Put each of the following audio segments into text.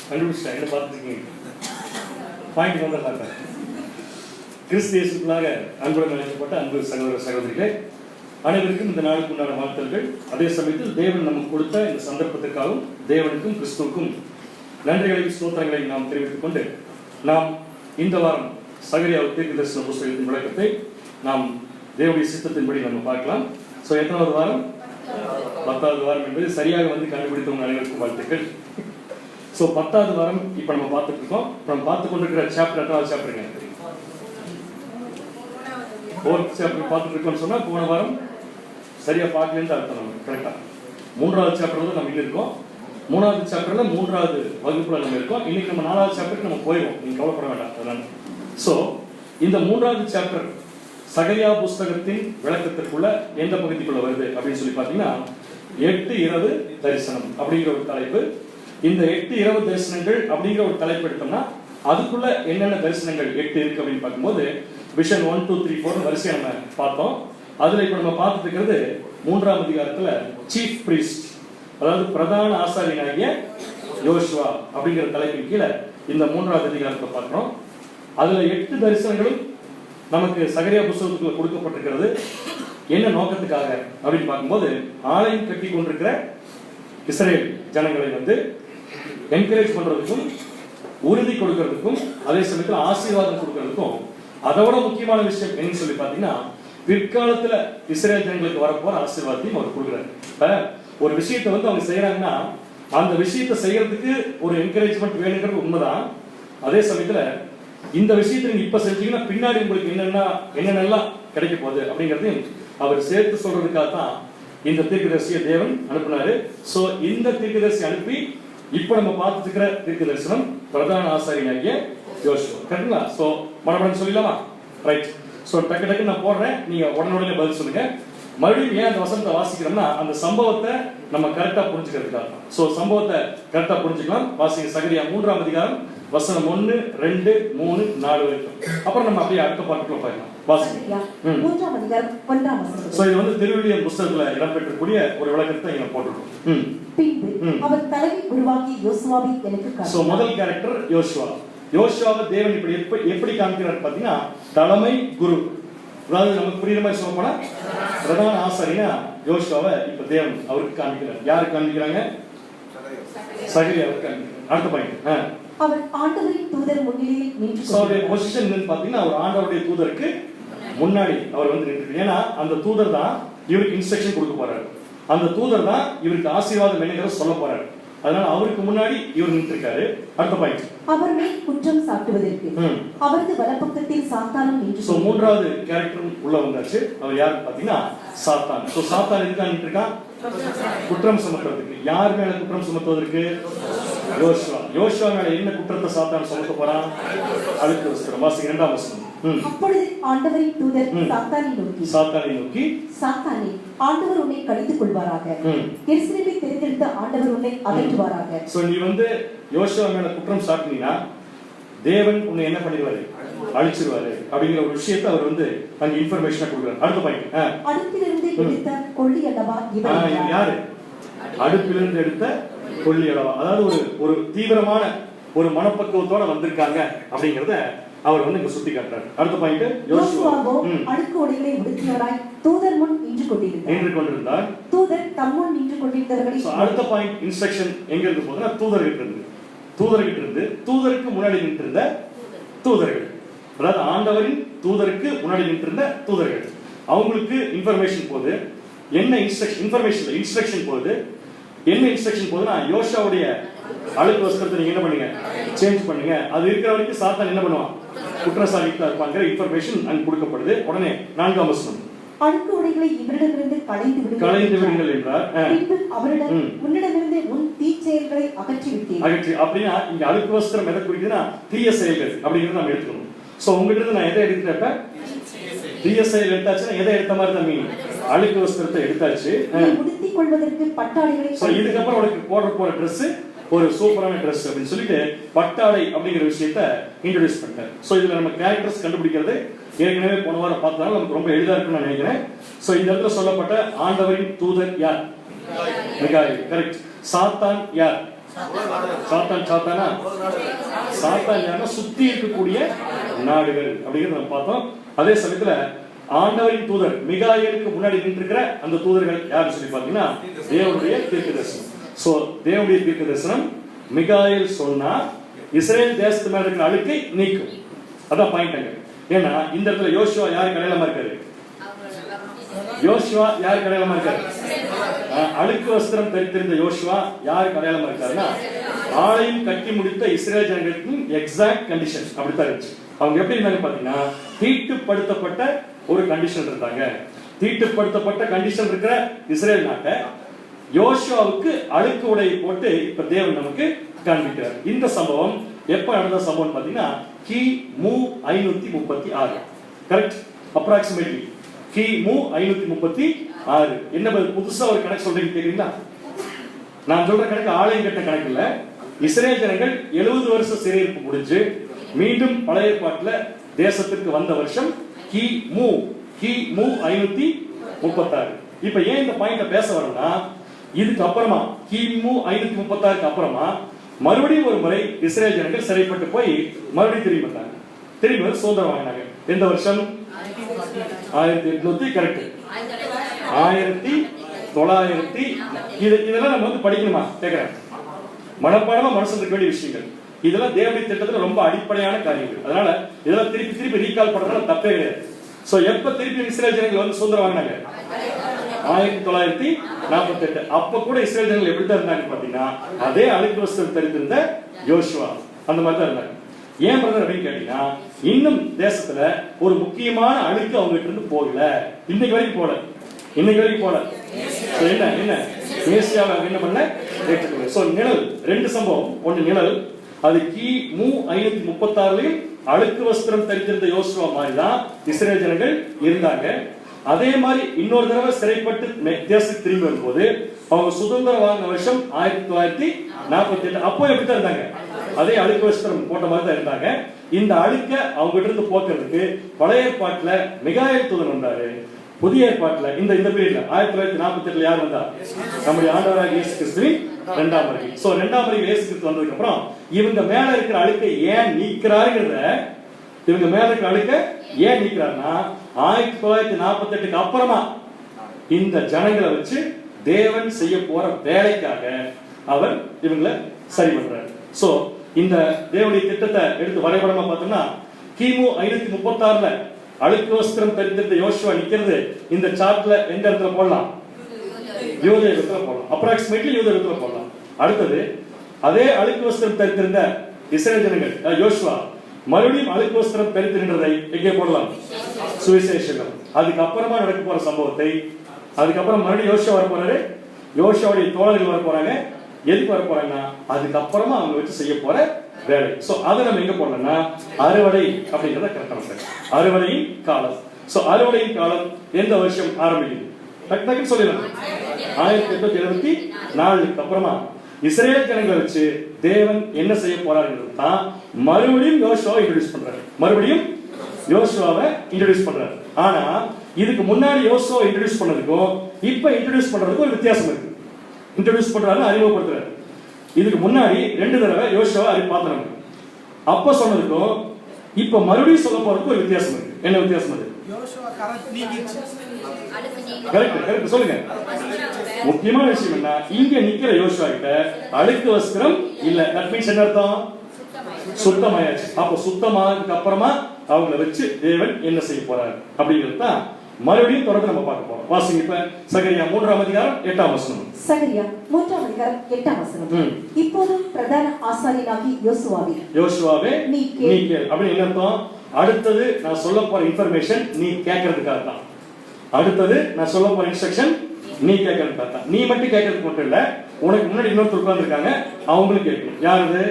கண்டுபிடிச்சிட்டேன், என்ன பார்த்துருக்கீங்க? பாயிண்ட் வந்துடலாங்க. கிறிஸ்து இயேசுக்குள்ளாக அன்புடன் அழைக்கப்பட்ட அன்பு சகோதர சகோதரிகளே, அனைவருக்கும் இந்த நாளுக்கு உண்டான வாழ்த்துக்கள். அதே சமயத்தில் தேவன் நமக்கு கொடுத்த இந்த சந்தர்ப்பத்திற்காகவும் தேவனுக்கும் கிறிஸ்துவுக்கும் நன்றிகளையும் ஸ்தோத்திரங்களையும் நாம் தெரிவித்துக் கொண்டு, நாம் இந்த வாரம் சகரியா தீர்க்கதரிசன புஸ்தகத்தின் விளக்கத்தை நாம் தேவனுடைய சித்தத்தின்படி நம்ம பார்க்கலாம். ஸோ எத்தனாவது வாரம்? 10வது வாரம் என்பது சரியாக வந்து கண்டுபிடித்தவங்க அனைவருக்கும் வாழ்த்துக்கள். ஸோ 10வது வாரம் இப்போ நம்ம பார்த்துட்டு இருக்கோம். நம்ம பார்த்து கொண்டிருக்கிற சாப்டர் எத்தனாவது சாப்டருங்க? 4th சாப்டர் பார்த்துட்டு இருக்கோம்னு சொன்னால் போன வாரம் சரியா பார்க்கலன்னு அர்த்தம். நம்ம கரெக்டாக 3வது சாப்டர் வந்து நம்ம இன்னும் இருக்கோம். 3வது சாப்டர்ல 3வது வகுப்புல நம்ம இருக்கோம். இன்னைக்கு நம்ம 4வது சாப்டருக்கு நம்ம போயிடுவோம், நீங்க கவலைப்பட வேண்டாம் அதனால. ஸோ இந்த 3வது சாப்டர் சகரியா புஸ்தகத்தின் விளக்கத்திற்குள்ள எந்த பகுதிக்குள்ள வருது அப்படின்னு சொல்லி பார்த்தீங்கன்னா 8 இரவு தரிசனம் அப்படிங்கிற ஒரு தலைப்பு. இந்த 8 இரவு தரிசனங்கள் அப்படிங்கிற ஒரு தலைப்பு எடுத்தோம்னா அதுக்குள்ள என்னென்ன தரிசனங்கள் 8 இருக்கு அப்படின்னு பார்க்கும்போது விஷன் 1, 2, 3, 4 வரிசையை நம்ம பார்த்தோம். அதுல இப்ப நம்ம பார்த்துட்டு இருக்கிறது 3ஆம் அதிகாரத்துல சீஃப் பிரீஸ்ட், அதாவது பிரதான ஆசாரியனாகிய யோசுவா அப்படிங்கிற தலைப்பின் கீழே இந்த 3வது அதிகாரத்தை பார்க்கிறோம். அதுல 8 தரிசனங்களும் நமக்கு சகரியா புஸ்தகத்துக்குள்ள கொடுக்கப்பட்டிருக்கிறது. என்ன நோக்கத்துக்காக அப்படின்னு பார்க்கும்போது ஆலயம் கட்டி கொண்டிருக்கிற இஸ்ரேல் ஜனங்களை வந்து என்கரேஜ் பண்றதுக்கும் உறுதி கொடுக்கறதுக்கும் அதே சமயத்தில் ஆசீர்வாதம் கொடுக்கறதுக்கும், அதோட முக்கியமான விஷயம் என்னன்னு சொல்லி பார்த்தீங்கன்னா பிற்காலத்துல இஸ்ரேல் ஜனங்களுக்கு வரப்போற ஆசீர்வாதத்தையும் அவர் கொடுக்குறாரு. ஒரு விஷயத்தை வந்து அவங்க செய்யறாங்கன்னா அந்த விஷயத்தை செய்யறதுக்கு ஒரு என்கரேஜ்மெண்ட் வேணுங்கிறது உண்மைதான். அதே சமயத்துல இந்த விஷயத்தை நீங்க இப்ப செஞ்சீங்கன்னா பின்னாடி உங்களுக்கு என்னென்னலாம் கிடைக்க போகுது அப்படிங்கறதையும் அவர் சேர்த்து சொல்றதுக்காக தான் இந்த தீர்க்கதரிசியை தேவன் அனுப்பினாரு. சோ இந்த தீர்க்கதரிசி அனுப்பி இப்ப நம்ம பார்த்துட்டு இருக்கிற தீர்க்க தரிசனம் பிரதான ஆசாரியனாகிய யோசுவா. கரெக்டுங்களா? சோ மறுபடியும் சொல்லிடலாமா? ரைட். சோ டக்கு டக்கு நான் போடுறேன், நீங்க உடனே பதில் சொல்லுங்க. மறுபடியும் ஏன் அந்த வசனத்தை வாசிக்கிறோம்னா அந்த சம்பவத்தை நம்ம கரெக்டா புரிஞ்சுக்கிறதுக்காக. சோ சம்பவத்தை கரெக்டா புரிஞ்சுக்கலாம். வாசிங்க சகரியா 3ஆம் அதிகாரம் வசனம் 1, 2, 3, 4 வரைக்கும். அப்புறம் நம்ம அப்படியே அடுத்த பாட்டுக்குள்ள போயிடலாம். வாசிங்க 3ஆம் அதிகாரம் 1ஆம் வசனம். சோ இது வந்து திருவிழியம் புத்தகத்துல இடம்பெற்றக்கூடிய ஒரு விளக்கத்தை இங்க போட்டுருக்கோம். பின்பு அவர் தலைமை குருவாகிய யோசுவாவை எனக்கு காட்டினார். சோ முதல் கேரக்டர் யோசுவா. யோசுவாவை தேவன் இப்படி எப்படி காண்கிறார் பாத்தீங்கன்னா தலைமை குரு, அதாவது நமக்கு புரியுற மாதிரி சொல்ல போனா பிரதான ஆசாரியனா யோசுவாவை இப்ப தேவன் அவருக்கு காண்பிக்கிறார். யாருக்கு காண்பிக்கிறாங்க? சகரியாவுக்கு காண்பிக்கிறார். அடுத்த பாயிண்ட், அவர் ஆண்டவரின் தூதர் முன்னிலையில் நின்று அவருடைய பொசிஷன் என்னன்னு பாத்தீங்கன்னா அவர் ஆண்டவருடைய தூதருக்கு முன்னாடி அவர் வந்து நின்று. ஏன்னா அந்த தூதர் தான் இவருக்கு இன்ஸ்ட்ரக்ஷன் கொடுக்க போறாரு, அந்த தூதர் தான் இவருக்கு ஆசீர்வாதம் என்னங்கிறத சொல்ல போறாரு. அதனால அவருக்கு முன்னாடி இவர் நின்று இருக்காரு. அடுத்த பாயிண்ட், அவர் மேல் குற்றம் சாட்டுவதற்கு அவரது வலப்பக்கத்தில் சாத்தானும் நின்று. சோ 3வது கேரக்டர் உள்ள வந்தாச்சு. அவர் யாரு பாத்தீங்கன்னா சாத்தான். சோ சாத்தான் எதுக்காக நின்று இருக்கான்? குற்றம் சுமத்துறதுக்கு. யார் மேல குற்றம் சுமத்துவதற்கு? யோசுவா. யோசுவா மேல என்ன குற்றத்தை சாத்தான் சுமத்த போறான்? அடுத்த வசனம் வாசிங்க 2ஆம் வசனம். அப்பொழுது ஆண்டவரின் தூதர் சாத்தானை நோக்கி சாத்தானே, ஆண்டவர் உன்னை கடித்துக் கொள்வாராக, எருசலேமை தெரிந்தெடுத்த ஆண்டவர் உன்னை அகற்றுவாராக. சோ நீ வந்து யோசுவா மேல குற்றம் சாட்டினீனா தேவன் உன்னை என்ன பண்ணிடுவாரு? அழிச்சிருவாரு அப்படிங்கிற ஒரு விஷயத்தை அவர் வந்து அங்க இன்ஃபர்மேஷனா கொடுக்குறாரு. அடுத்த பாயிண்ட், அடுப்பிலிருந்து எடுத்த கொள்ளி அல்லவா இவர்? யாரு? அடுப்பிலிருந்து எடுத்த கொள்ளி அளவா, அதாவது ஒரு தீவிரமான ஒரு மனப்பக்குவத்தோட வந்திருக்காங்க அப்படிங்கறத அவர் வந்து இங்க சுட்டி காட்டுறாரு. அடுத்த பாயிண்ட், யோசுவாவோ அடுக்கு உடைகளை உடுத்தியவராய் தூதர் முன் நின்று கொண்டிருந்தார். தூதர் தம்முன் நின்று கொண்டிருந்தவர்களை. அடுத்த பாயிண்ட் இன்ஸ்ட்ரக்ஷன் எங்க இருந்து போகுதுன்னா தூதர்கிட்ட இருந்து தூதருக்கு முன்னாடி நின்றிருந்த தூதர்கள், அதாவது ஆண்டவரின் தூதருக்கு முன்னாடி நின்றிருந்த தூதர்கள், அவங்களுக்கு இன்ஃபர்மேஷன் போகுது. என்ன இன்ஸ்ட்ரக்ஷன் போகுது? என்ன இன்ஸ்ட்ரக்ஷன் போகுதுன்னா யோசுவாவுடைய அழுக்கு வஸ்திரத்தை நீங்க என்ன பண்ணுங்க? சேஞ்ச் பண்ணுங்க. அது இருக்கிற வரைக்கும் சாத்தான் என்ன பண்ணுவான்? குற்றசாலிகளா இருப்பாங்க. இன்ஃபர்மேஷன் அங்க கொடுக்கப்படுது. உடனே 4ஆம் வசனம், அடுக்கு உடைகளை இவரிடமிருந்து களைந்து விடுங்கள் என்றார். அவரிடம் உன்னிடமிருந்து உன் தீச்செயல்களை அகற்றி. அப்படின்னா இங்க அழுக்கு வஸ்திரம் எதை குறிக்குதுன்னா தீய செயல்கள் அப்படிங்கறத நம்ம எடுத்துக்கணும். சோ உங்ககிட்ட நான் எதை எடுத்துட்டப்ப தீய செயல் எடுத்தாச்சுன்னா எதை எடுத்த மாதிரி தான் மீன்? அழுக்கு வஸ்திரத்தை எடுத்தாச்சு. உடுத்திக் கொள்வதற்கு பட்டாடைகளை. சோ இதுக்கப்புறம் உனக்கு போற ட்ரெஸ் ஒரு சூப்பரான ட்ரெஸ் அப்படின்னு சொல்லிட்டு பட்டாடை அப்படிங்கிற விஷயத்தை இன்ட்ரோடியூஸ் பண்ணிட்டார். சோ இதுல நம்ம கேரக்டர்ஸ் கண்டுபிடிக்கிறது ஏற்கனவே போன வாரம் பார்த்ததால நமக்கு ரொம்ப எளிதா இருக்குன்னு நான் நினைக்கிறேன். சோ இந்த இடத்துல சொல்லப்பட்ட ஆண்டவரின் தூதர் யார்? மிகாயில். கரெக்ட். சாத்தான் யார்? சாத்தானா சாத்தான் யாருன்னா சுத்தி இருக்கக்கூடிய நாடுகள் அப்படிங்கிறத நம்ம பார்த்தோம். அதே சமயத்துல ஆண்டவரின் தூதர் மிகாயேலுக்கு முன்னாடி நின்றுக்கிற அந்த தூதர்கள் யாருன்னு சொல்லி பார்த்தீங்கன்னா தேவனுடைய தீர்க்கதரிசனம். சோ தேவனுடைய தீர்க்கதரிசனம் மிகாயேல் சொன்னா இஸ்ரேல் தேசத்து மேல இருக்கிற அழுக்கை நீக்கும். அதான் பாயிண்ட். ஏன்னா இந்த இடத்துல யோசுவா யாருக்கு அடையாளமா இருக்காரு? யோசுவா யாருக்கு அடையாளமா இருக்காரு? அழுக்கு வஸ்திரம் தரித்திருந்த யோசுவா யாருக்கு அடையாளமா இருக்காருன்னா ஆலயம் கட்டி முடித்த இஸ்ரேல் ஜனங்களுக்கு எக்ஸாக்ட் கண்டிஷன் அப்படித்தான் இருந்துச்சு. அவங்க எப்படி இருந்தாங்க பாத்தீங்கன்னா தீட்டுப்படுத்தப்பட்ட ஒரு கண்டிஷன் இருந்தாங்க. தீட்டுப்படுத்தப்பட்ட கண்டிஷன் இருக்கிற இஸ்ரேல் நாட்டை யோசுவாவுக்கு அழுக்கு உடையை போட்டு இப்ப தேவன் நமக்கு காண்பிக்கிறார். இந்த சம்பவம் எப்ப நடந்த சம்பவம் பாத்தீங்கன்னா கிமு 536. கரெக்ட்? அப்ராக்சிமேட்லி கிமு 536. என்ன புதுசா ஒரு கணக்கு சொல்றீங்க தெரியுங்களா? நான் சொல்ற கணக்கு ஆலயம் கட்ட கணக்கு இல்ல. இஸ்ரேல் ஜனங்கள் 70 வருஷம் சிறையிருப்பு முடிஞ்சு மீண்டும் பழைய ஏற்பாட்டுல தேசத்திற்கு வந்த வருஷம் கிமு 536. இப்ப ஏன் இந்த பாயிண்ட பேச வரேன்னா இதுக்கு அப்புறமா கிமு 536க்கு அப்புறமா மறுபடியும் ஒரு முறை இஸ்ரேல் ஜனங்கள் சிறைப்பட்டு போய் மறுபடியும் திரும்பி வந்தாங்க. திரும்பி வந்து சுதந்திரம் வாங்கினாங்க. எந்த வருஷம்? 1800. கரெக்ட். 1900. இதெல்லாம் நம்ம வந்து படிக்கணுமா கேக்குறேன். மனப்பாடமா மனசுல இருக்க வேண்டிய விஷயங்கள். இதெல்லாம் தேவனுடைய திட்டத்துல ரொம்ப அடிப்படையான காரியங்கள். அதனால இதெல்லாம் திருப்பி திருப்பி ரீகால் பண்றதுனால தப்பே கிடையாது. சோ எப்ப திருப்பி இஸ்ரேல் ஜனங்கள் வந்து சுதந்திரம் வாங்கினாங்க? 1948. அப்ப கூட இஸ்ரேல் ஜனங்கள் எப்படி தான் இருந்தாங்க பாத்தீங்கன்னா அதே அழுக்கு வஸ்திரம் தரித்திருந்த யோசுவா அந்த மாதிரி தான் இருந்தாங்க. ஏன் பிரதர் அப்படின்னு கேட்டீங்கன்னா இன்னும் தேசத்துல ஒரு முக்கியமான அழுக்கு அவங்க கிட்ட இருந்து போகல. இன்னைக்கு வரைக்கும் போல. என்ன மேசியாவை என்ன பண்ண ஏற்றுக்கொள்ள. சோ நிழல் ரெண்டு சம்பவம். ஒன்னு நிழல், அது கிமு 536 அழுக்கு வஸ்திரம் தரித்திருந்த யோசுவா மாதிரி தான் இஸ்ரேல் ஜனங்கள் இருந்தாங்க. அதே மாதிரி இன்னொரு தடவை சிறைப்பட்டு தேசத்துக்கு திரும்பி வரும்போது அவங்க சுதந்திரம் வாங்கின வருஷம் 1948. அப்போ எப்படித்தான் இருந்தாங்க? அதே அழுக்கு வஸ்திரம் போட்ட மாதிரி தான் இருந்தாங்க. இந்த அழுக்க அவங்க கிட்ட இருந்து போக்குறதுக்கு பழைய ஏற்பாட்டுல மிகாயேல் தூதன் வந்தாரு. புதிய ஏற்பாட்டுல இந்த பீரியட்ல 1948 யார் வந்தா? நம்முடைய ஆண்டவராகிய இயேசு கிறிஸ்துவின் இரண்டாம் வருகை. சோ இரண்டாம் வருகை இயேசு கிறிஸ்து வந்ததுக்கு அப்புறம் இவங்க மேல இருக்கிற அழுக்கை ஏன் நீக்கிறாருங்கிறத, இவங்க மேல இருக்கிற அழுக்க ஏன் நீக்கிறாருன்னா 1948க்கு அப்புறமா இந்த ஜனங்களை வச்சு தேவன் செய்ய போற வேலைக்காக அவர் இவங்களை சரி பண்றாரு. சோ இந்த தேவனுடைய திட்டத்தை எடுத்து வரைபடமா பார்த்தோம்னா கிமு 536ல அழுக்கு வஸ்திரம் தரித்திருந்த யோசுவா நிக்கிறது இந்த சார்ட்ல எந்த இடத்துல போடலாம்? யூதேயத்துல போடலாம். அப்ராக்சிமேட்லி யூதேயத்துல போடலாம். அடுத்தது அதே அழுக்கு வஸ்திரம் தரித்திருந்த இஸ்ரேல் ஜனங்கள் யோசுவா மறுபடியும் அழுக்கு வஸ்திரம் தரித்திருந்ததை எங்கே போடலாம்? சுவிசேஷம். அதுக்கப்புறமா நடக்க போற சம்பவத்தை, அதுக்கப்புறம் மறுபடியும் யோசுவா வர போறாரு. யோசுவாவுடைய தோழர்கள் வர போறாங்க. எதுக்கு வர போறாங்கன்னா அதுக்கப்புறமா அவங்க வச்சு செய்ய போற வேலை. சோ அதை நம்ம எங்க போடலாம்னா அறுவடை அப்படிங்கறத கரெக்டா. அறுவடையின் காலம். சோ அறுவடையின் காலம் எந்த வருஷம் ஆரம்பிக்குது? டக்குன்னு சொல்லிடலாம். 1874க்கு அப்புறமா இஸ்ரேல் ஜனங்களை வச்சு தேவன் என்ன செய்ய போறாருங்கிறது தான் மறுபடியும் யோசுவாவை இன்ட்ரோடியூஸ் பண்றாரு. மறுபடியும் யோசுவாவை இன்ட்ரோடியூஸ் பண்றாரு. ஆனா இதுக்கு முன்னாடி யோசுவாவை இன்ட்ரோடியூஸ் பண்ணதுக்கும் இப்ப இன்ட்ரோடியூஸ் பண்றதுக்கும் ஒரு வித்தியாசம் இருக்கு. இன்ட்ரோடியூஸ் பண்றாரு, அறிமுகப்படுத்துறாரு. இதுக்கு முன்னாடி 2 தடவை யோசுவா பார்த்தோம். அப்ப சொன்னதுக்கும் இப்ப மறுபடியும் சொல்ல போறதுக்கும் ஒரு வித்தியாசம் இருக்கு. என்ன வித்தியாசம் அது? கரெக்ட் சொல்லுங்க. முக்கியமான விஷயம் என்ன? இங்க நிக்கிற யோசுவா கிட்ட அழுக்கு வஸ்திரம் இல்ல. தட் மீன்ஸ் என்ன அர்த்தம்? சுத்தமாயாச்சு. அப்ப சுத்தமானதுக்கு அப்புறமா அவங்களை வச்சு தேவன் என்ன செய்ய போறாரு அப்படிங்கிறது தான் மறுபடியும் தொடர்ந்து நம்ம பார்க்க போறோம். வாசிங்க இப்ப சகரியா 3ஆம் அதிகாரம் 8ஆம் வசனம். சகரியா 3ஆம் அதிகாரம் 8ஆம் வசனம். இப்போது பிரதான ஆசாரியனாகிய யோசுவாவே நீ கேள். அப்படி என்ன அர்த்தம்? அடுத்தது நான் சொல்ல போற இன்ஃபர்மேஷன் நீ கேட்கறதுக்காக தான். அடுத்தது நான் சொல்ல போற இன்ஸ்ட்ரக்ஷன் நீ கேட்கறதுக்காக தான். நீ மட்டும் கேட்கறதுக்கு மட்டும் இல்ல, உனக்கு முன்னாடி இன்னொருத்தர் உட்கார்ந்து இருக்காங்க, அவங்களும் கேட்கணும். யாரு?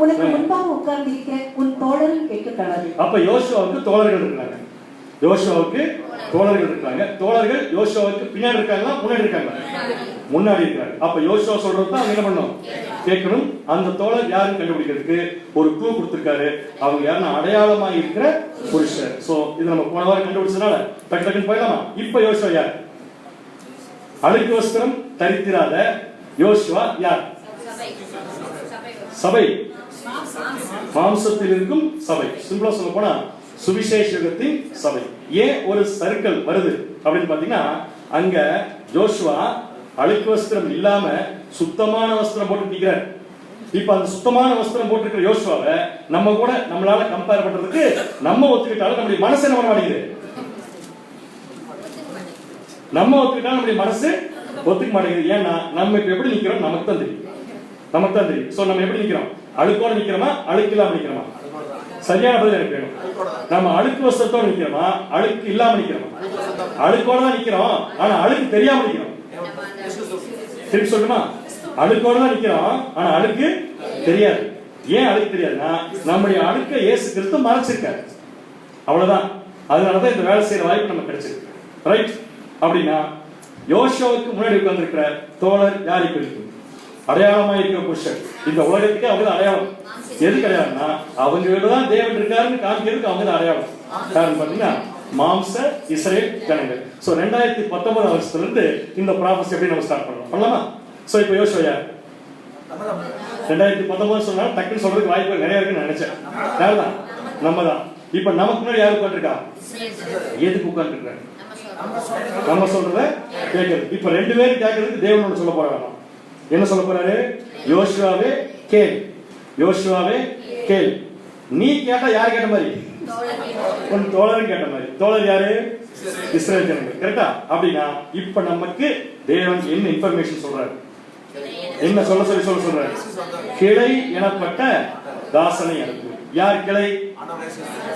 உனக்கு முன்பாக உட்கார்ந்து இருக்கிற உன் தோழர்கள் கேட்கக்கூடாது. அப்ப யோசுவாவுக்கு தோழர்கள் இருக்காங்க. தோழர்கள் யோசுவாவுக்கு பின்னாடி இருக்காங்களா முன்னாடி இருக்காங்களா? முன்னாடி இருக்காங்க. அப்ப யோசுவா சொல்றது தான் என்ன பண்ணணும்? கேட்கணும். அந்த தோழர் யாருன்னு கண்டுபிடிக்கிறதுக்கு ஒரு க்ளூ கொடுத்திருக்காரு. அவங்க யாருன்னா அடையாளமா இருக்கிற புருஷர். சோ இது நம்ம போன வாரம் கண்டுபிடிச்சதுனால டக்குன்னு போயிடலாமா? இப்ப யோசுவா யார்? அழுக்கு வஸ்திரம் தரித்திராத யோசுவா யார்? சபை மாம்சத்தில் இருக்கும் சபை. சிம்பிளா சொல்ல போனா சுவிசேஷகத்தின் சபை. ஏன் ஒரு சர்க்கிள் வருது அப்படின்னு பாத்தீங்கன்னா, அங்க ஜோஷுவா அழுக்கு வஸ்திரம் இல்லாம சுத்தமான வஸ்திரம் போட்டு நிற்கிறார். இப்ப அந்த சுத்தமான வஸ்திரம் போட்டிருக்கிற யோசுவாவை நம்ம கூட நம்மளால கம்பேர் பண்றதுக்கு நம்ம ஒத்துக்கிட்டாலும் நம்முடைய மனசு என்ன பண்ண மாட்டேங்குது. நம்ம ஒத்துக்கிட்டாலும் நம்முடைய மனசு ஒத்துக்க மாட்டேங்குது. ஏன்னா நம்ம இப்ப எப்படி நிக்கிறோம் நமக்கு தான் தெரியும். நமக்கு தான் தெரியும். சோ நம்ம எப்படி நிக்கிறோம்? அழுக்கோட நிக்கிறோமா, அழுக்கு இல்லாம நிக்கிறோமா? சரியான பதில் எனக்கு வேணும். நம்ம அழுக்கு வஸ்திரத்தோட நிக்கிறோமா, அழுக்கு இல்லாம நிக்கிறோமா? அழுக்கோட தான் நிக்கிறோம், ஆனா அழுக்கு தெரியாம நிக்கிறோம். திருப்பி சொல்லுமா, அழுக்கோட தான் நிக்கிறோம், ஆனா அழுக்கு தெரியாது. ஏன் அழுக்கு தெரியாதுன்னா, நம்முடைய அழுக்க இயேசு கிறிஸ்து மறைச்சிருக்காரு. அவ்வளவுதான். அதனாலதான் இந்த வேலை செய்யற வாய்ப்பு நமக்கு கிடைச்சிருக்கு. ரைட்? அப்படின்னா யோசுவாவுக்கு முன்னாடி உட்கார்ந்திருக்கிற தோழர் யாரை குறிக்கும்? அடையாளமா இருக்கிற புருஷன். இந்த உலகத்துக்கு அவங்க அடையாளம். எது அடையாளம்னா, அவங்க தான் தேவன் இருக்காருன்னு காமிக்கிறதுக்கு அவங்க தான் அடையாளம். காரணம் பாத்தீங்கன்னா மாம்ச இஸ்ரேல் ஜனங்கள். சோ 2019 வருஷத்துல இருந்து இந்த ப்ராசஸ் எப்படி நம்ம ஸ்டார்ட் பண்ணலாம் பண்ணலாமா? சோ இப்போ யோசுவா 2019 சொன்னா டக்குன்னு சொல்றதுக்கு வாய்ப்பு நிறைய இருக்குன்னு நினைச்சேன். யாருதான்? நம்ம தான். இப்ப நமக்கு முன்னாடி யாரு உட்காந்துருக்கா? எதுக்கு உட்காந்துருக்காரு? நம்ம சொல்றத கேட்கறது. இப்ப ரெண்டு பேரும் கேட்கறதுக்கு தேவனோட சொல்ல போறாங்க. என்ன சொல்ல போறாரு? யோசுவாவே கேள், யோசுவாவே கேள். நீ கேட்டா யாரு கேட்ட மாதிரி? உன் தோழரும் கேட்ட மாதிரி. தோழர் யாரு? இஸ்ரேல் ஜனங்கள். கரெக்டா? அப்படின்னா இப்ப நமக்கு தேவன் என்ன இன்ஃபர்மேஷன் சொல்றாரு? என்ன சொல்றாரு? கிளை எனப்பட்ட தாசனை அனுப்பு. யார் கிளை?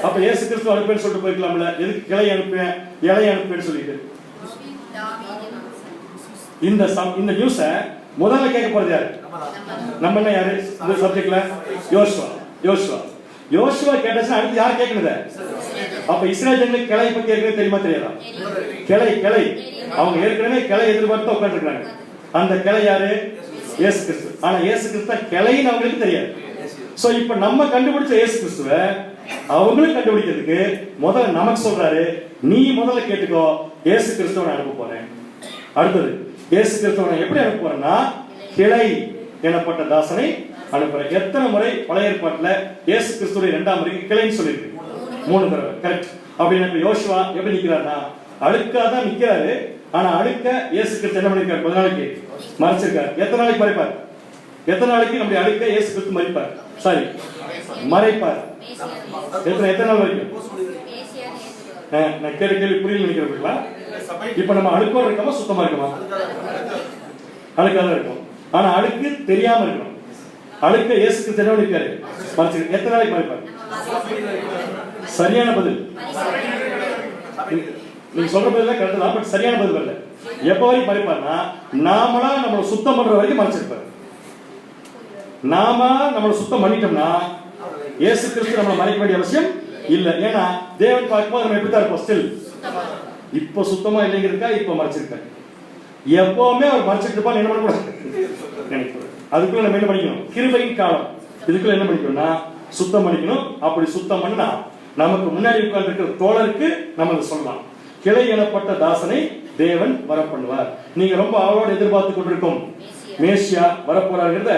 அப்ப இயேசு கிறிஸ்து அனுப்பேன்னு சொல்லிட்டு போயிருக்கலாம்ல. எதுக்கு கிளை அனுப்பேன், இலை அனுப்பேன்னு சொல்லிட்டு? இந்த நியூஸ முதல்ல கேட்க போறது யாரு? நம்ம என்ன யாரு இந்த சப்ஜெக்ட்ல? யோசுவா கேட்டா அடுத்து யார் கேட்கணுத? அப்ப இஸ்ரேல் ஜனங்களுக்கு கிளை பத்தி ஏற்கனவே தெரியுமா தெரியாதா? கிளை அவங்க ஏற்கனவே கிளை எதிர்பார்த்து உட்கார்ந்து இருக்காங்க. அந்த கிளை யாரு? இயேசு கிறிஸ்து. ஆனா இயேசு கிறிஸ்து கிளைன்னு அவங்களுக்கு தெரியாது. சோ இப்ப நம்ம கண்டுபிடிச்ச இயேசு கிறிஸ்துவ அவங்களும் கண்டுபிடிக்கிறதுக்கு முதல்ல நமக்கு சொல்றாரு, நீ முதல்ல கேட்டுக்கோ, இயேசு கிறிஸ்துவ அனுப்ப போறேன். அடுத்தது இயேசு கிறிஸ்துவ எப்படி அனுப்ப போறேன்னா, கிளை எனப்பட்ட தாசனை அனுப்புறேன். எத்தனை முறை பழைய ஏற்பாட்டுல இயேசு கிறிஸ்துவை 2ஆம் முறைக்கு கிளைன்னு சொல்லியிருக்கு? 3 தடவை. கரெக்ட். அப்படின்னு யோசுவா எப்படி நிக்கிறாருன்னா, அழுக்காதான் நிக்கிறாரு. ஆனா அழுக்க இயேசு கிறிஸ்து என்ன பண்ணிருக்காரு? 10 நாளைக்கு மறைச்சிருக்காரு. எத்தனை நாளைக்கு மறைப்பார்? எத்தனை நாளைக்கு நம்முடைய அழுக்க இயேசு கிறிஸ்து மறைப்பார்? மறைப்பார். எத்தனை நாள் வரைக்கும்? நான் கேள்வி புரியல நினைக்கிறீங்களா? இப்ப நம்ம அழுக்கோட இருக்கோமா சுத்தமா இருக்கோமா? அழுக்காதான் இருக்கும். ஆனா அழுக்கு தெரியாம இருக்கணும். அழுக்க இயேசு கிறிஸ்து என்ன பண்ணிருக்காரு? மறைச்சிருக்காரு. எத்தனை நாளைக்கு மறைப்பார்? சரியான பதில். நீங்க சொல்ற பதில் கரெக்ட் தான், பட் சரியான பதில் வரல. எப்ப வரைக்கும் மறைப்பார்னா, நாமளா நம்மளை சுத்தம் பண்ற வரைக்கும் மறைச்சிருப்பாரு. நாம நம்மளை சுத்தம் பண்ணிட்டோம்னா இயேசு கிறிஸ்து நம்மளை மறைக்க வேண்டிய அவசியம் இல்ல. ஏன்னா தேவன் பார்க்கும்போது நம்ம எப்படித்தான் இருப்போம்? ஸ்டில் இப்ப சுத்தமா இல்லைங்கிறதுக்கா இப்ப மறைச்சிருக்காரு. எப்பவுமே அவர் மறைச்சிட்டு இருப்பான்னு என்ன பண்ணக்கூடாது நினைக்கிறேன். அதுக்குள்ள நம்ம என்ன பண்ணிக்கணும்? கிருபையின் காலம். இதுக்குள்ள என்ன பண்ணிக்கணும்னா சுத்தம் பண்ணிக்கணும். அப்படி சுத்தம் பண்ணா நமக்கு முன்னாடி உட்கார்ந்து இருக்கிற தோழருக்கு நம்ம சொல்லலாம், கிளை எனப்பட்ட தாசனை தேவன் வர பண்ணுவார். நீங்க ரொம்ப அவளோட எதிர்பார்த்து கொண்டிருக்கும் மேசியா வரப்போறாருங்கிறத